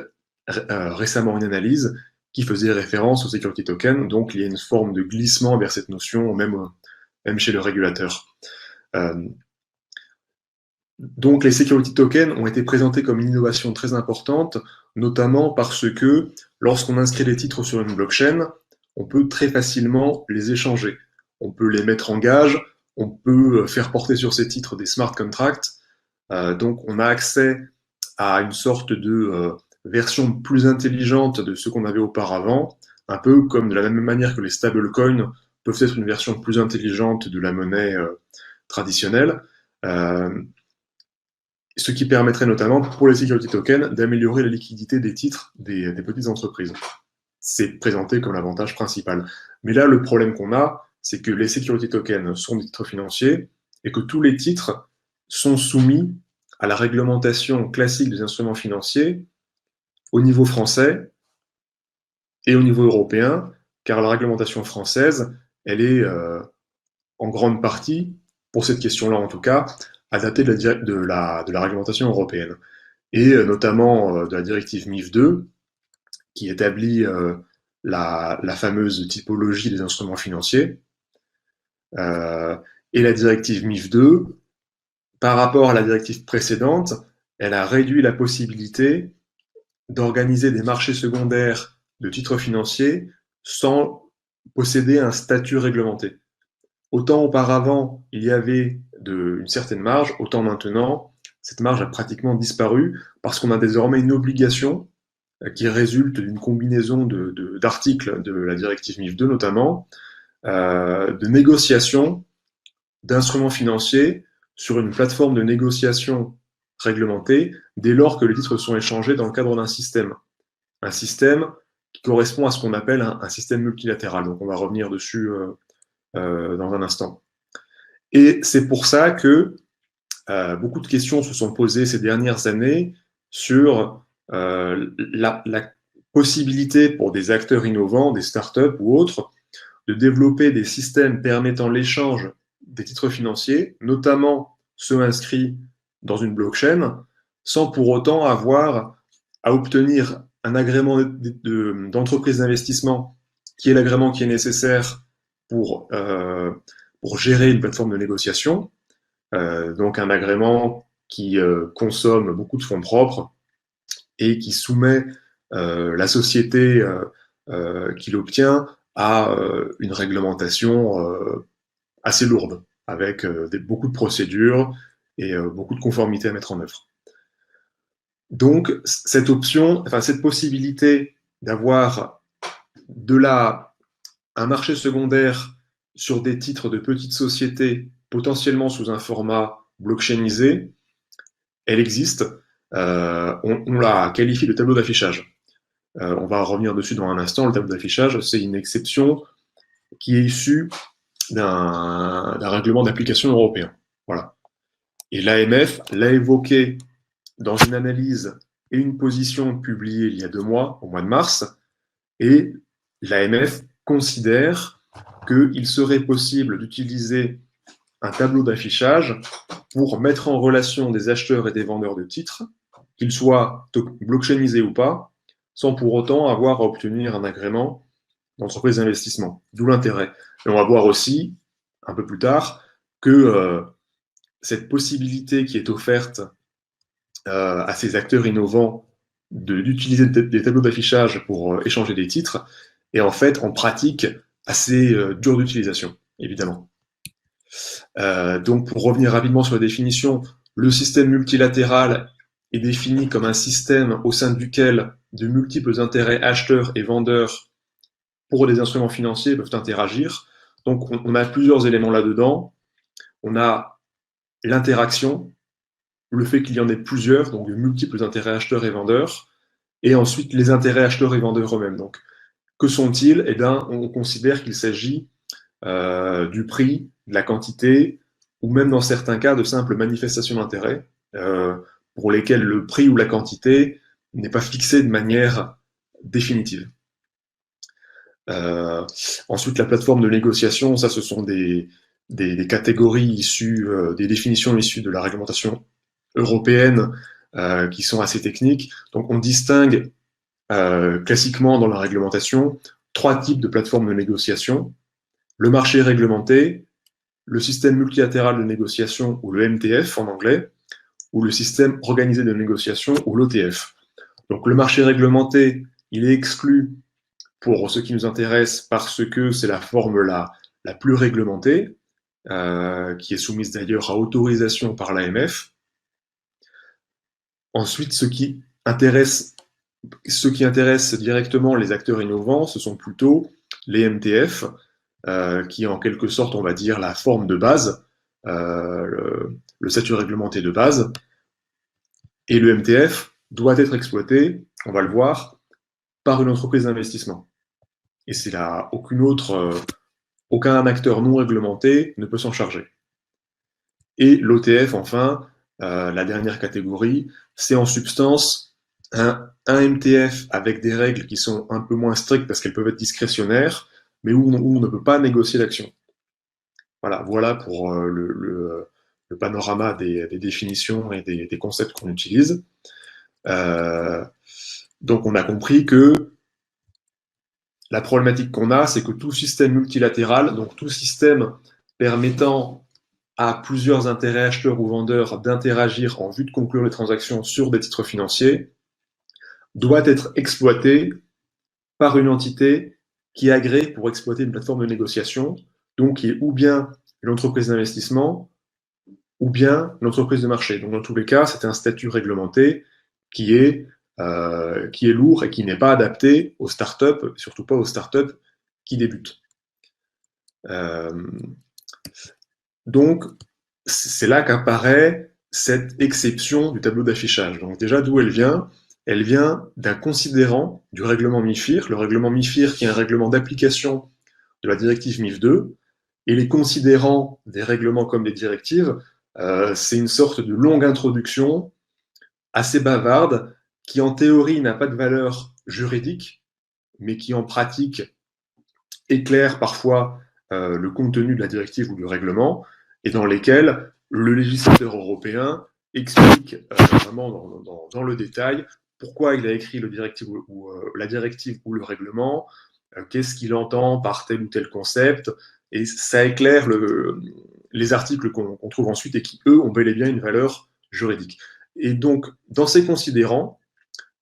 C: récemment une analyse qui faisait référence au security token, donc il y a une forme de glissement vers cette notion, même chez le régulateur. Donc les security tokens ont été présentés comme une innovation très importante, notamment parce que lorsqu'on inscrit les titres sur une blockchain, on peut très facilement les échanger. On peut les mettre en gage, on peut faire porter sur ces titres des smart contracts. Donc on a accès à une sorte de version plus intelligente de ce qu'on avait auparavant, un peu comme de la même manière que les stablecoins peuvent être une version plus intelligente de la monnaie traditionnelle. Ce qui permettrait notamment, pour les security tokens, d'améliorer la liquidité des titres des petites entreprises. C'est présenté comme l'avantage principal. Mais là, le problème qu'on a, c'est que les security tokens sont des titres financiers et que tous les titres sont soumis à la réglementation classique des instruments financiers au niveau français et au niveau européen, car la réglementation française, elle est en grande partie, pour cette question-là en tout cas, adaptée de la réglementation européenne, et notamment de la directive MIF 2, qui établit la fameuse typologie des instruments financiers, et la directive MIF 2, par rapport à la directive précédente, elle a réduit la possibilité d'organiser des marchés secondaires de titres financiers sans posséder un statut réglementé. Autant auparavant, il y avait une certaine marge, autant maintenant, cette marge a pratiquement disparu parce qu'on a désormais une obligation qui résulte d'une combinaison d'articles de la directive MIF 2 notamment, de négociation d'instruments financiers sur une plateforme de négociation réglementée dès lors que les titres sont échangés dans le cadre d'un système. Un système qui correspond à ce qu'on appelle un système multilatéral. Donc on va revenir dessus dans un instant. Et c'est pour ça que beaucoup de questions se sont posées ces dernières années sur la possibilité pour des acteurs innovants, des startups ou autres, de développer des systèmes permettant l'échange des titres financiers, notamment ceux inscrits dans une blockchain, sans pour autant avoir à obtenir un agrément d'entreprise d'investissement, qui est l'agrément qui est nécessaire pour gérer une plateforme de négociation, donc un agrément qui consomme beaucoup de fonds propres et qui soumet la société qui l'obtient à une réglementation assez lourde, avec beaucoup de procédures et beaucoup de conformités à mettre en œuvre. Donc cette option, enfin cette possibilité d'avoir un marché secondaire sur des titres de petites sociétés, potentiellement sous un format blockchainisé, elle existe. On la qualifie de tableau d'affichage. On va revenir dessus dans un instant. Le tableau d'affichage, c'est une exception qui est issue d'un règlement d'application européen. Voilà. Et l'AMF l'a évoqué dans une analyse et une position publiée il y a 2 mois, au mois de mars, et l'AMF considère qu'il serait possible d'utiliser un tableau d'affichage pour mettre en relation des acheteurs et des vendeurs de titres, qu'ils soient blockchainisés ou pas, sans pour autant avoir à obtenir un agrément d'entreprise d'investissement. D'où l'intérêt. Et on va voir aussi, un peu plus tard, que cette possibilité qui est offerte à ces acteurs innovants d'utiliser des tableaux d'affichage pour échanger des titres est en fait, en pratique, assez dur d'utilisation, évidemment. Donc, pour revenir rapidement sur la définition, le système multilatéral est défini comme un système au sein duquel de multiples intérêts acheteurs et vendeurs pour des instruments financiers peuvent interagir. Donc, on a plusieurs éléments là-dedans. On a l'interaction, le fait qu'il y en ait plusieurs, donc de multiples intérêts acheteurs et vendeurs, et ensuite les intérêts acheteurs et vendeurs eux-mêmes. Donc, que sont-ils? Eh bien, on considère qu'il s'agit du prix, de la quantité, ou même dans certains cas de simples manifestations d'intérêt, pour lesquelles le prix ou la quantité n'est pas fixé de manière définitive. Ensuite, la plateforme de négociation, ça, ce sont des catégories issues, des définitions issues de la réglementation européenne qui sont assez techniques. Donc, on distingue classiquement dans la réglementation 3 types de plateformes de négociation. Le marché réglementé, le système multilatéral de négociation, ou le MTF en anglais, ou le système organisé de négociation, ou l'OTF. Donc le marché réglementé, il est exclu pour ce qui nous intéresse parce que c'est la forme la plus réglementée, qui est soumise d'ailleurs à autorisation par l'AMF. Ensuite, ce qui intéresse directement les acteurs innovants, ce sont plutôt les MTF, qui est en quelque sorte, on va dire, la forme de base, le statut réglementé de base. Et le MTF doit être exploité, on va le voir, par une entreprise d'investissement. Et c'est là, aucun acteur non réglementé ne peut s'en charger. Et l'OTF, enfin, la dernière catégorie, c'est en substance un MTF avec des règles qui sont un peu moins strictes parce qu'elles peuvent être discrétionnaires, mais où on ne peut pas négocier l'action. Voilà pour le panorama des définitions et des concepts qu'on utilise. Donc on a compris que la problématique qu'on a, c'est que tout système multilatéral, donc tout système permettant à plusieurs intérêts acheteurs ou vendeurs d'interagir en vue de conclure les transactions sur des titres financiers, doit être exploité par une entité qui agrée pour exploiter une plateforme de négociation, donc qui est ou bien une entreprise d'investissement, ou bien l'entreprise de marché. Donc dans tous les cas, c'est un statut réglementé qui est lourd et qui n'est pas adapté aux startups, surtout pas aux startups qui débutent. Donc c'est là qu'apparaît cette exception du tableau d'affichage. Donc déjà, d'où elle vient? Elle vient d'un considérant du règlement MIFIR, le règlement MIFIR qui est un règlement d'application de la directive MIF 2, et les considérants des règlements comme des directives, c'est une sorte de longue introduction assez bavarde qui en théorie n'a pas de valeur juridique, mais qui en pratique éclaire parfois le contenu de la directive ou du règlement, et dans lesquels le législateur européen explique vraiment dans le détail pourquoi il a écrit la directive ou le règlement, qu'est-ce qu'il entend par tel ou tel concept, et ça éclaire les articles qu'on trouve ensuite et qui, eux, ont bel et bien une valeur juridique. Et donc, dans ces considérants,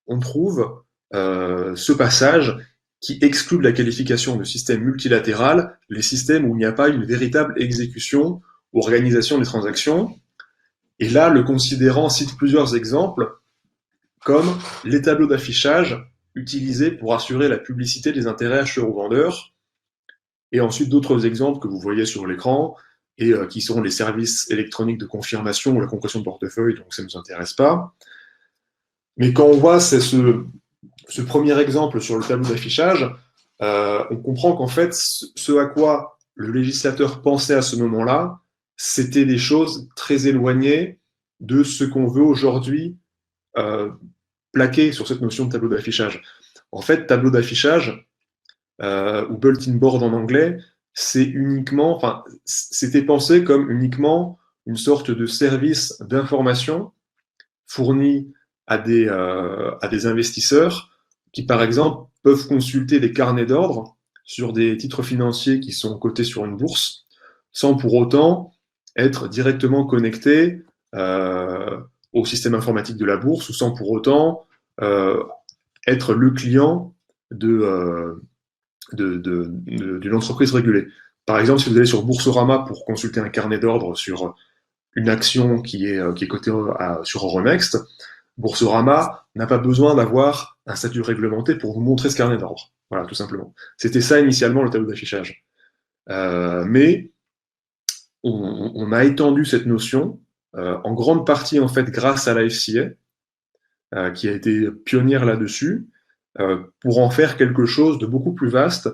C: on trouve ce passage qui exclut de la qualification de système multilatéral les systèmes où il n'y a pas une véritable exécution ou organisation des transactions. Et là, le considérant cite plusieurs exemples, comme les tableaux d'affichage utilisés pour assurer la publicité des intérêts acheteurs ou vendeurs, et ensuite d'autres exemples que vous voyez sur l'écran, et qui sont les services électroniques de confirmation ou la compression de portefeuille, donc ça ne nous intéresse pas. Mais quand on voit ce premier exemple sur le tableau d'affichage, on comprend qu'en fait, ce à quoi le législateur pensait à ce moment-là, c'était des choses très éloignées de ce qu'on veut aujourd'hui plaquer sur cette notion de tableau d'affichage. En fait, tableau d'affichage, ou bulletin board en anglais, c'était pensé comme uniquement une sorte de service d'information fourni à des investisseurs qui, par exemple, peuvent consulter des carnets d'ordre sur des titres financiers qui sont cotés sur une bourse, sans pour autant être directement connectés au système informatique de la bourse, ou sans pour autant être le client d'une entreprise régulée. Par exemple, si vous allez sur Boursorama pour consulter un carnet d'ordre sur une action qui est cotée sur Euronext, Boursorama n'a pas besoin d'avoir un statut réglementé pour vous montrer ce carnet d'ordre. Voilà, tout simplement. C'était ça initialement le tableau d'affichage. Mais on a étendu cette notion, en grande partie en fait grâce à la FCA, qui a été pionnière là-dessus, pour en faire quelque chose de beaucoup plus vaste,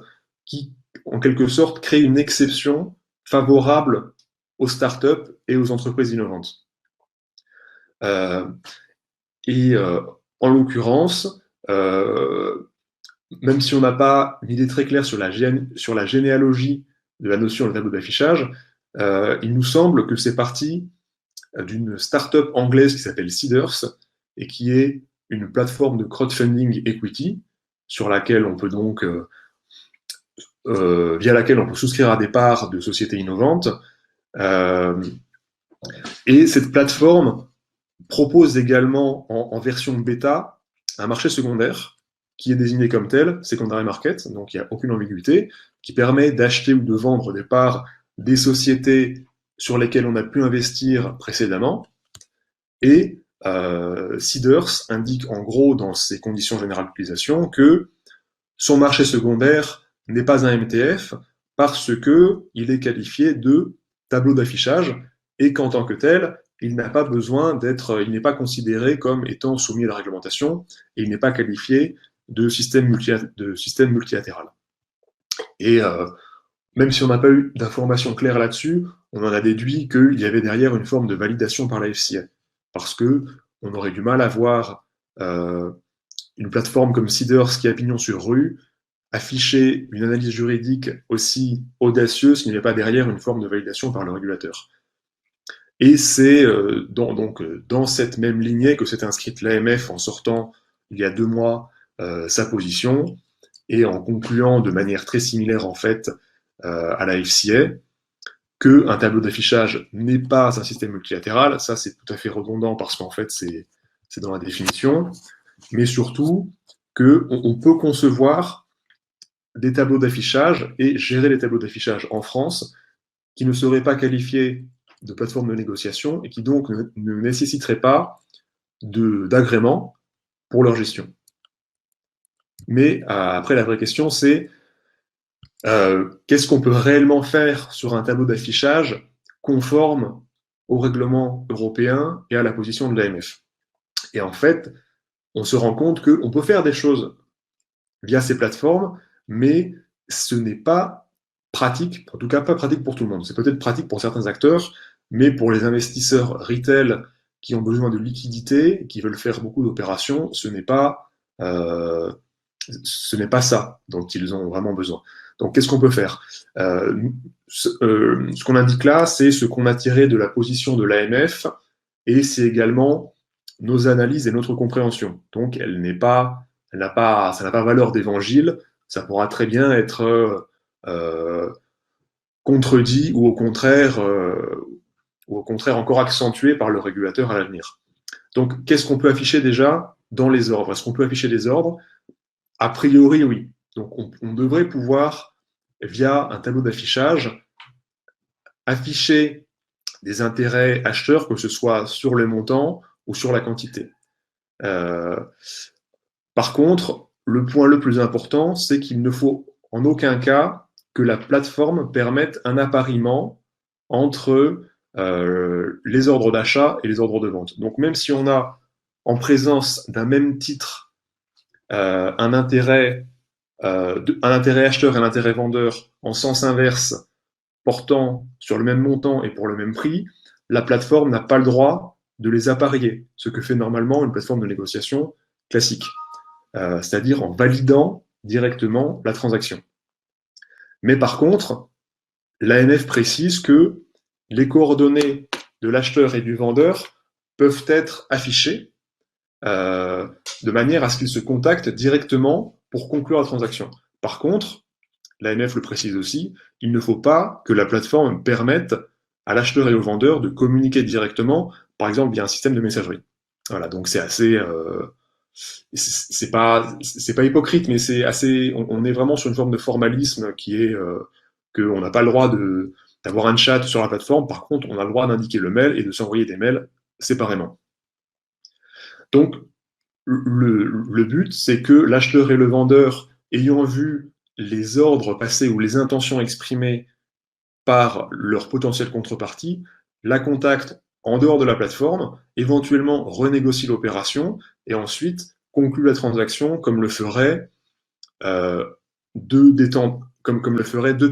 C: qui, en quelque sorte, crée une exception favorable aux startups et aux entreprises innovantes. en l'occurrence, même si on n'a pas une idée très claire sur la généalogie de la notion de tableau d'affichage, il nous semble que c'est parti d'une start-up anglaise qui s'appelle Seedrs et qui est une plateforme de crowdfunding equity sur laquelle on peut donc, via laquelle on peut souscrire à des parts de sociétés innovantes. Et cette plateforme propose également en version bêta un marché secondaire qui est désigné comme tel, secondary market, donc il n'y a aucune ambiguïté, qui permet d'acheter ou de vendre des parts des sociétés sur lesquelles on a pu investir précédemment. Et Seedrs indique en gros dans ses conditions générales d'utilisation que son marché secondaire n'est pas un MTF parce qu'il est qualifié de tableau d'affichage et qu'en tant que tel, il n'a pas besoin d'être, il n'est pas considéré comme étant soumis à la réglementation et il n'est pas qualifié de système multilatéral. Et même si on n'a pas eu d'informations claires là-dessus, on en a déduit qu'il y avait derrière une forme de validation par la FCA. Parce que on aurait du mal à voir une plateforme comme Seedrs qui a pignon sur rue afficher une analyse juridique aussi audacieuse s'il n'y avait pas derrière une forme de validation par le régulateur. Et c'est dans cette même lignée que s'est inscrite l'AMF en sortant il y a 2 mois sa position et en concluant de manière très similaire en fait à la FCA qu'un tableau d'affichage n'est pas un système multilatéral. Ça, c'est tout à fait redondant parce qu'en fait, c'est dans la définition, mais surtout qu'on peut concevoir des tableaux d'affichage et gérer les tableaux d'affichage en France qui ne seraient pas qualifiés de plateforme de négociation et qui donc ne nécessiteraient pas d'agrément pour leur gestion. Mais après, la vraie question, c'est qu'est-ce qu'on peut réellement faire sur un tableau d'affichage conforme au règlement européen et à la position de l'AMF. Et en fait, on se rend compte qu'on peut faire des choses via ces plateformes, mais ce n'est pas pratique, en tout cas pas pratique pour tout le monde. C'est peut-être pratique pour certains acteurs, mais pour les investisseurs retail qui ont besoin de liquidité, qui veulent faire beaucoup d'opérations, ce n'est pas ça dont ils ont vraiment besoin. Donc, qu'est-ce qu'on peut faire ce qu'on indique là, c'est ce qu'on a tiré de la position de l'AMF, et c'est également nos analyses et notre compréhension. Donc, ça n'a pas valeur d'évangile, ça pourra très bien être contredit ou au contraire encore accentué par le régulateur à l'avenir. Donc, qu'est-ce qu'on peut afficher déjà dans les ordres? Est-ce qu'on peut afficher des ordres? A priori, oui. Donc, on devrait pouvoir, via un tableau d'affichage, afficher des intérêts acheteurs, que ce soit sur le montant ou sur la quantité. Par contre, le point le plus important, c'est qu'il ne faut en aucun cas que la plateforme permette un appariement entre les ordres d'achat et les ordres de vente. Donc, même si on a en présence d'un même titre un intérêt acheteur et un intérêt vendeur en sens inverse portant sur le même montant et pour le même prix, la plateforme n'a pas le droit de les apparier, ce que fait normalement une plateforme de négociation classique, c'est-à-dire en validant directement la transaction. Mais par contre, l'AMF précise que les coordonnées de l'acheteur et du vendeur peuvent être affichées de manière à ce qu'ils se contactent directement pour conclure la transaction. Par contre, l'AMF le précise aussi, il ne faut pas que la plateforme permette à l'acheteur et au vendeur de communiquer directement, par exemple via un système de messagerie. Voilà, donc c'est assez, c'est pas hypocrite, mais c'est assez, on est vraiment sur une forme de formalisme qui est qu'on n'a pas le droit d'avoir un chat sur la plateforme. Par contre, on a le droit d'indiquer le mail et de s'envoyer des mails séparément. Donc, le but, c'est que l'acheteur et le vendeur, ayant vu les ordres passés ou les intentions exprimées par leur potentielle contrepartie, la contactent en dehors de la plateforme, éventuellement renégocie l'opération et ensuite conclut la transaction comme le ferait deux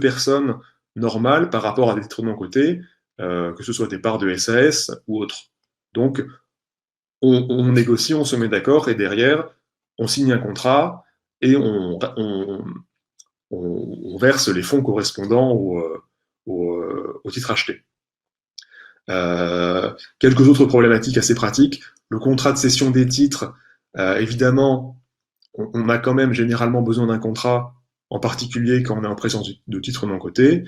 C: personnes normales par rapport à des titres de mon côté, que ce soit des parts de SAS ou autres. Donc, on négocie, on se met d'accord, et derrière, on signe un contrat et on verse les fonds correspondants au titre acheté. Quelques autres problématiques assez pratiques. Le contrat de cession des titres, évidemment, on a quand même généralement besoin d'un contrat, en particulier quand on est en présence de titres non cotés.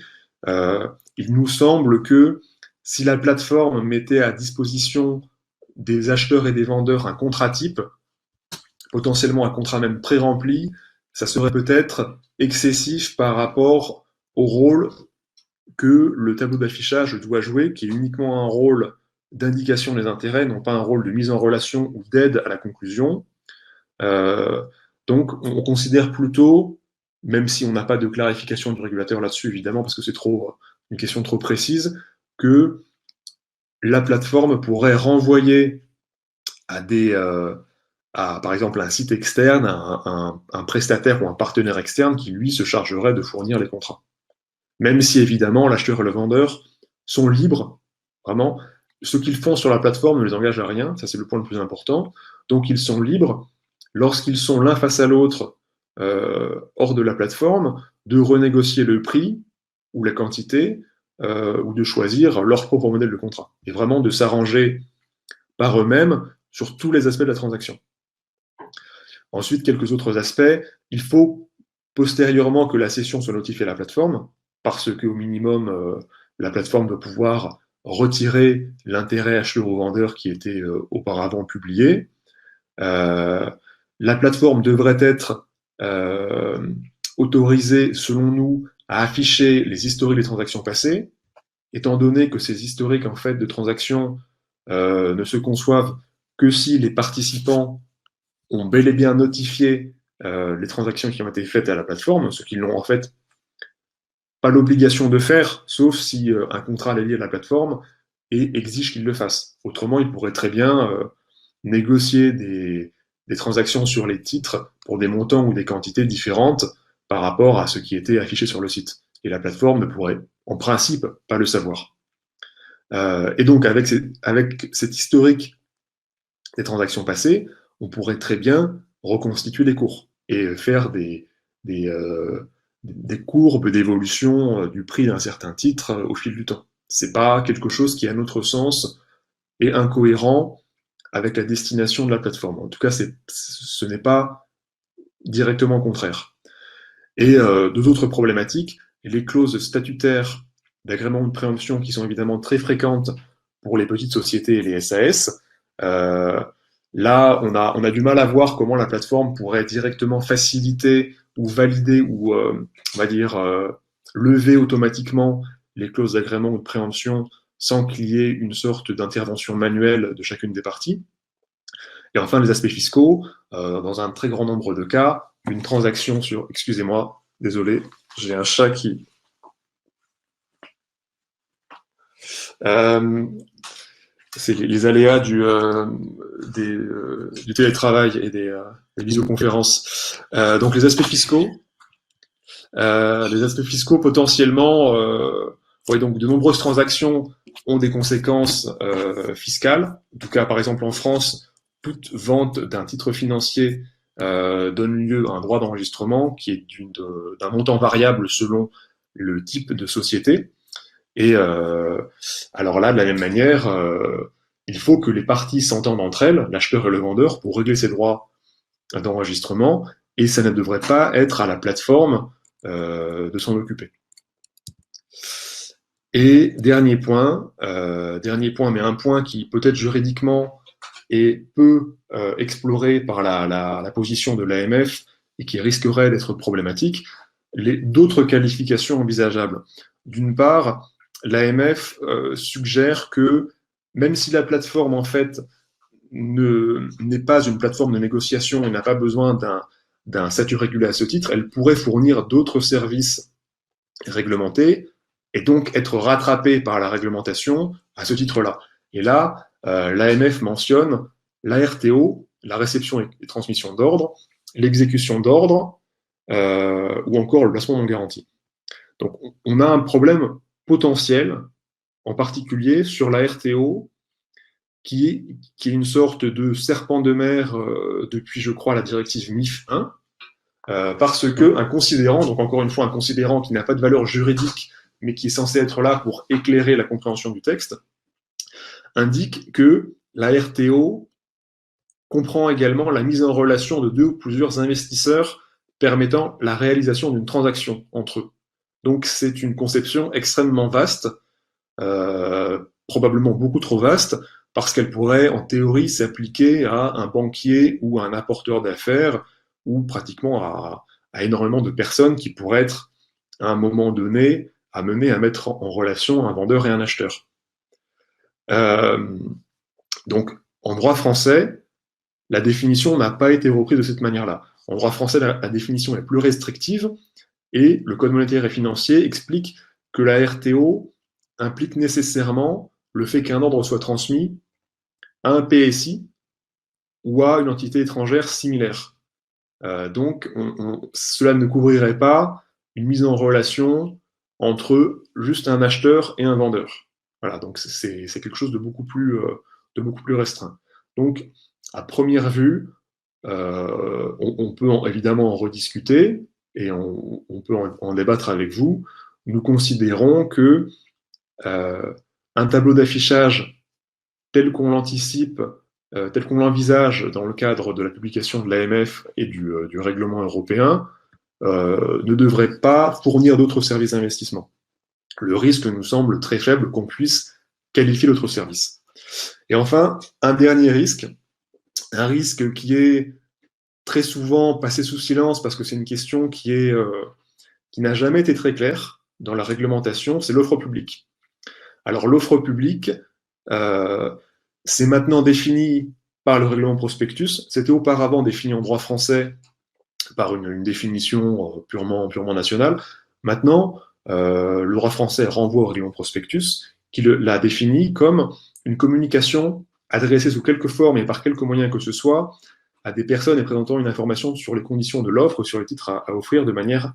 C: Il nous semble que si la plateforme mettait à disposition des acheteurs et des vendeurs un contrat type, potentiellement un contrat même pré-rempli, ça serait peut-être excessif par rapport au rôle que le tableau d'affichage doit jouer, qui est uniquement un rôle d'indication des intérêts, non pas un rôle de mise en relation ou d'aide à la conclusion. Donc, on considère plutôt, même si on n'a pas de clarification du régulateur là-dessus, évidemment, parce que c'est une question trop précise, que la plateforme pourrait renvoyer à par exemple, un site externe, un prestataire ou un partenaire externe qui, lui, se chargerait de fournir les contrats. Même si, évidemment, l'acheteur et le vendeur sont libres, vraiment. Ce qu'ils font sur la plateforme ne les engage à rien, ça c'est le point le plus important. Donc, ils sont libres, lorsqu'ils sont l'un face à l'autre hors de la plateforme, de renégocier le prix ou la quantité, ou de choisir leur propre modèle de contrat. Et vraiment de s'arranger par eux-mêmes sur tous les aspects de la transaction. Ensuite, quelques autres aspects. Il faut postérieurement que la cession soit notifiée à la plateforme, parce qu'au minimum, la plateforme doit pouvoir retirer l'intérêt acheteur ou vendeur qui était auparavant publié. La plateforme devrait être autorisée, selon nous, à afficher les historiques des transactions passées, étant donné que ces historiques en fait, de transactions ne se conçoivent que si les participants ont bel et bien notifié les transactions qui ont été faites à la plateforme, ce qu'ils n'ont en fait pas l'obligation de faire, sauf si un contrat est lié à la plateforme et exige qu'ils le fassent. Autrement, ils pourraient très bien négocier des transactions sur les titres pour des montants ou des quantités différentes par rapport à ce qui était affiché sur le site. Et la plateforme ne pourrait, en principe, pas le savoir. Et donc, avec cet historique des transactions passées, on pourrait très bien reconstituer les cours et faire des courbes d'évolution du prix d'un certain titre au fil du temps. C'est pas quelque chose qui, à notre sens, est incohérent avec la destination de la plateforme. En tout cas, ce n'est pas directement contraire. Et deux autres problématiques, les clauses statutaires d'agrément de préemption qui sont évidemment très fréquentes pour les petites sociétés et les SAS. Là, on a du mal à voir comment la plateforme pourrait directement faciliter ou valider ou, on va dire, lever automatiquement les clauses d'agrément ou de préemption sans qu'il y ait une sorte d'intervention manuelle de chacune des parties. Et enfin, les aspects fiscaux, dans un très grand nombre de cas, une transaction sur... Excusez-moi, désolé, j'ai un chat qui... c'est les aléas du télétravail et des visioconférences. Donc les aspects fiscaux potentiellement, donc de nombreuses transactions ont des conséquences fiscales. En tout cas, par exemple en France, toute vente d'un titre financier donne lieu à un droit d'enregistrement qui est d'un montant variable selon le type de société. Et alors là, de la même manière, il faut que les parties s'entendent entre elles, l'acheteur et le vendeur, pour régler ces droits d'enregistrement, et ça ne devrait pas être à la plateforme de s'en occuper. Et dernier point, mais un point qui peut-être juridiquement est peu exploré par la position de l'AMF et qui risquerait d'être problématique, d'autres qualifications envisageables. D'une part, l'AMF suggère que même si la plateforme en fait n'est pas une plateforme de négociation et n'a pas besoin d'un statut régulé à ce titre, elle pourrait fournir d'autres services réglementés et donc être rattrapée par la réglementation à ce titre-là. Et là, l'AMF mentionne la RTO, la réception et transmission d'ordre, l'exécution d'ordre ou encore le placement non garanti. Donc on a un problème potentiel, en particulier sur la RTO, qui est une sorte de serpent de mer depuis, je crois, la directive MIF 1, parce que un considérant, donc encore une fois un considérant qui n'a pas de valeur juridique, mais qui est censé être là pour éclairer la compréhension du texte, indique que la RTO comprend également la mise en relation de 2 ou plusieurs investisseurs permettant la réalisation d'une transaction entre eux. Donc c'est une conception extrêmement vaste, probablement beaucoup trop vaste, parce qu'elle pourrait en théorie s'appliquer à un banquier ou à un apporteur d'affaires, ou pratiquement à énormément de personnes qui pourraient être à un moment donné amenées à mettre en relation un vendeur et un acheteur. Donc en droit français, la définition n'a pas été reprise de cette manière-là. En droit français, la définition est plus restrictive, et le Code monétaire et financier explique que la RTO implique nécessairement le fait qu'un ordre soit transmis à un PSI ou à une entité étrangère similaire. Donc, cela ne couvrirait pas une mise en relation entre juste un acheteur et un vendeur. Voilà, donc c'est quelque chose de beaucoup plus restreint. Donc, à première vue, on peut évidemment en rediscuter et on peut en débattre avec vous. Nous considérons que un tableau d'affichage tel qu'on l'anticipe, tel qu'on l'envisage dans le cadre de la publication de l'AMF et du règlement européen, ne devrait pas fournir d'autres services d'investissement. Le risque nous semble très faible qu'on puisse qualifier d'autres services. Et enfin, un dernier risque, un risque qui est très souvent passé sous silence parce que c'est une question qui n'a jamais été très claire dans la réglementation, c'est l'offre publique. Alors l'offre publique, c'est maintenant défini par le règlement prospectus, c'était auparavant défini en droit français par une définition purement nationale. Maintenant, le droit français renvoie au règlement prospectus qui l'a défini comme une communication adressée sous quelque forme et par quelque moyen que ce soit à des personnes et présentant une information sur les conditions de l'offre ou sur les titres à offrir de manière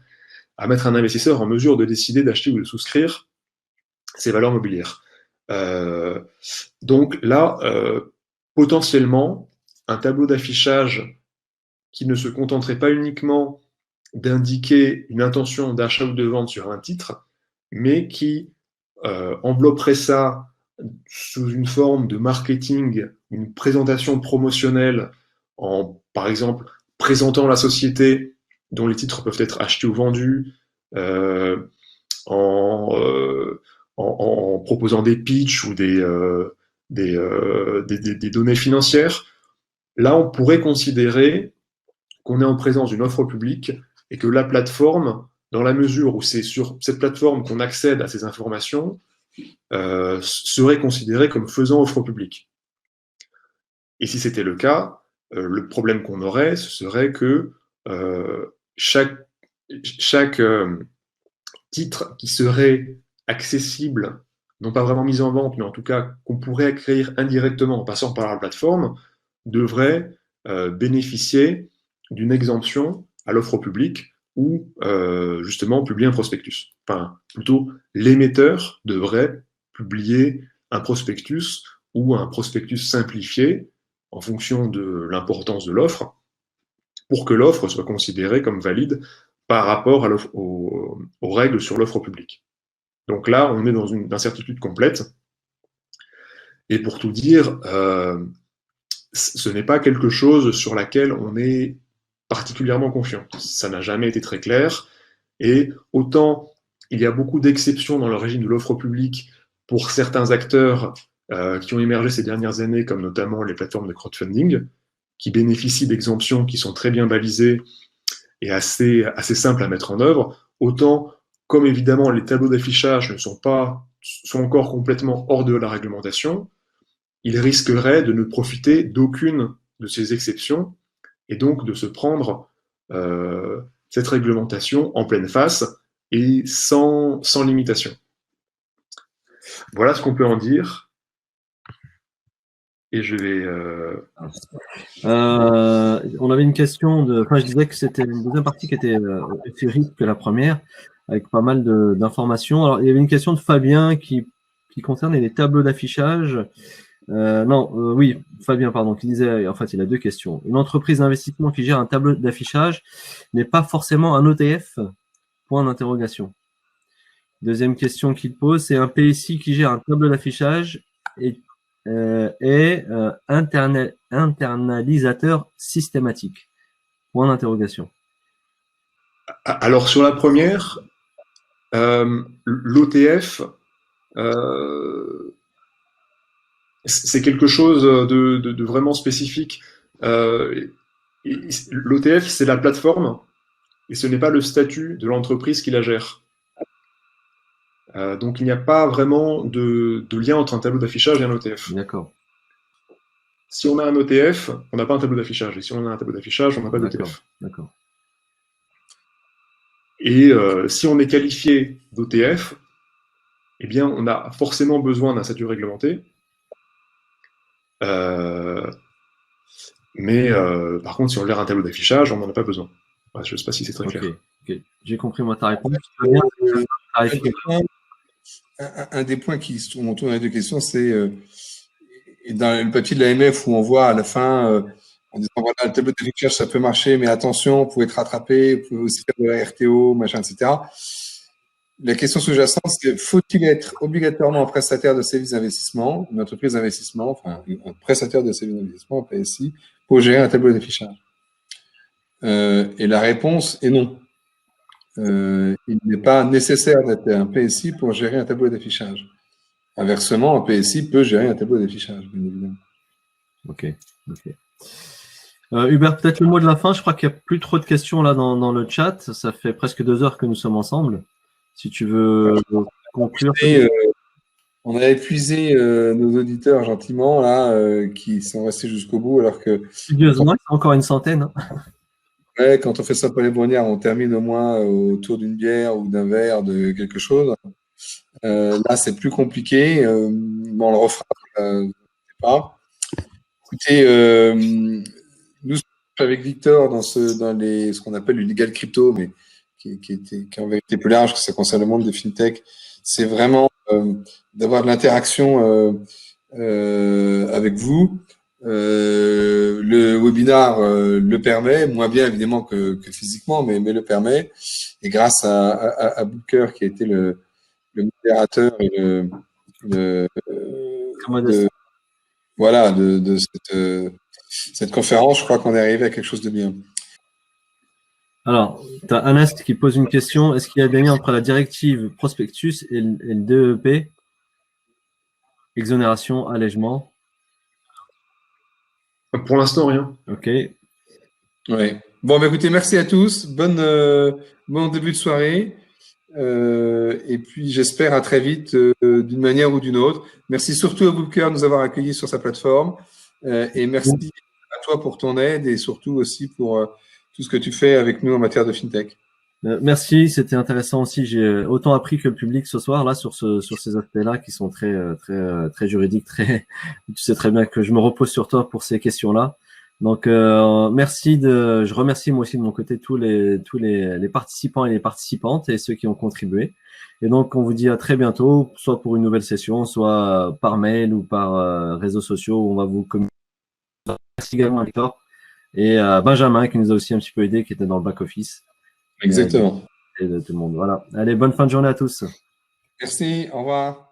C: à mettre un investisseur en mesure de décider d'acheter ou de souscrire ces valeurs mobilières. Donc là, potentiellement, un tableau d'affichage qui ne se contenterait pas uniquement d'indiquer une intention d'achat ou de vente sur un titre, mais qui envelopperait ça sous une forme de marketing, une présentation promotionnelle en, par exemple, présentant la société dont les titres peuvent être achetés ou vendus, en proposant des pitchs ou des données financières. Là, on pourrait considérer qu'on est en présence d'une offre publique et que la plateforme, dans la mesure où c'est sur cette plateforme qu'on accède à ces informations, serait considérée comme faisant offre publique. Et si c'était le cas, le problème qu'on aurait, ce serait que chaque titre qui serait accessible, non pas vraiment mis en vente, mais en tout cas qu'on pourrait acquérir indirectement en passant par la plateforme, devrait bénéficier d'une exemption à l'offre publique ou justement publier un prospectus. Enfin, plutôt, l'émetteur devrait publier un prospectus ou un prospectus simplifié en fonction de l'importance de l'offre pour que l'offre soit considérée comme valide par rapport aux règles sur l'offre publique. Donc là, on est dans une incertitude complète. Et pour tout dire, ce n'est pas quelque chose sur laquelle on est particulièrement confiant. Ça n'a jamais été très clair. Et autant il y a beaucoup d'exceptions dans le régime de l'offre publique pour certains acteurs qui ont émergé ces dernières années, comme notamment les plateformes de crowdfunding, qui bénéficient d'exemptions qui sont très bien balisées et assez simples à mettre en œuvre, autant, comme évidemment les tableaux d'affichage sont encore complètement hors de la réglementation, ils risqueraient de ne profiter d'aucune de ces exceptions et donc de se prendre cette réglementation en pleine face et sans limitation. Voilà ce qu'on peut en dire. Et je vais...
A: on avait une question Enfin, je disais que c'était une deuxième partie qui était plus riche que la première, avec pas mal d'informations. Alors, il y avait une question de Fabien qui concerne les tableaux d'affichage. Oui, Fabien, pardon, qui disait, en fait, il a deux questions. Une entreprise d'investissement qui gère un tableau d'affichage n'est pas forcément un ETF? Point d'interrogation. Deuxième question qu'il pose, c'est un PSI qui gère un tableau d'affichage et internalisateur systématique. Point d'interrogation.
C: Alors sur la première, l'OTF, c'est quelque chose de vraiment spécifique. L'OTF, c'est la plateforme et ce n'est pas le statut de l'entreprise qui la gère. Donc il n'y a pas vraiment de lien entre un tableau d'affichage et un OTF.
A: D'accord.
C: Si on a un OTF, on n'a pas un tableau d'affichage. Et si on a un tableau d'affichage, on n'a pas d'OTF.
A: D'accord.
C: Et si on est qualifié d'OTF, eh bien, on a forcément besoin d'un statut réglementé. Mais par contre, si on gère un tableau d'affichage, on n'en a pas besoin. Je ne sais pas si c'est très clair.
A: Ok. J'ai compris moi ta réponse.
B: Un des points qui sont autour des deux questions, c'est dans le papier de l'AMF où on voit à la fin, en disant voilà, le tableau d'affichage, ça peut marcher, mais attention, vous pouvez être rattrapé, vous pouvez aussi faire de la RTO, machin, etc. La question sous-jacente, c'est faut-il être obligatoirement un prestataire de services d'investissement, une entreprise d'investissement, enfin un prestataire de services d'investissement, un PSI, pour gérer un tableau d'affichage? Et la réponse est non. Il n'est pas nécessaire d'être un PSI pour gérer un tableau d'affichage. Inversement, un PSI peut gérer un tableau d'affichage, bien évidemment.
A: Ok. Hubert, peut-être le mot de la fin. Je crois qu'il n'y a plus trop de questions là dans le chat. Ça fait presque 2 heures que nous sommes ensemble. Si tu veux conclure.
B: On a épuisé nos auditeurs gentiment, là, qui sont restés jusqu'au bout, alors que…
A: Studieusement, il y a encore une centaine.
B: Ouais, quand on fait ça pour les bonnières, on termine au moins autour d'une bière ou d'un verre de quelque chose. Là, c'est plus compliqué. On le refera, je sais pas. Écoutez, nous, avec Victor, dans ce qu'on appelle le legal crypto, mais qui est en vérité plus large, que ça concerne le monde des fintech, c'est vraiment d'avoir de l'interaction avec vous. Le webinar le permet, moins bien évidemment que physiquement, mais le permet. Et grâce à Booker, qui a été le modérateur et de cette conférence, je crois qu'on est arrivé à quelque chose de bien.
A: Alors, tu as Anast qui pose une question. Est-ce qu'il y a des liens entre la directive prospectus et le DEP? Exonération, allègement?
C: Pour l'instant, rien.
A: Ok.
B: Ouais. Bon, bah, écoutez, merci à tous. Bon début de soirée. Et puis, j'espère à très vite d'une manière ou d'une autre. Merci surtout à Booker de nous avoir accueillis sur sa plateforme. Et merci à toi pour ton aide et surtout aussi pour tout ce que tu fais avec nous en matière de FinTech.
A: Merci, c'était intéressant aussi. J'ai autant appris que le public ce soir là sur ces aspects-là qui sont très juridiques, tu sais très bien que je me repose sur toi pour ces questions-là. Donc merci je remercie moi aussi de mon côté tous les participants et les participantes et ceux qui ont contribué. Et donc on vous dit à très bientôt, soit pour une nouvelle session, soit par mail ou par réseaux sociaux où on va vous communiquer. Merci également à Victor et à Benjamin qui nous a aussi un petit peu aidé, qui était dans le back office.
B: Exactement.
A: Et de tout le monde. Voilà. Allez, bonne fin de journée à tous.
B: Merci, au revoir.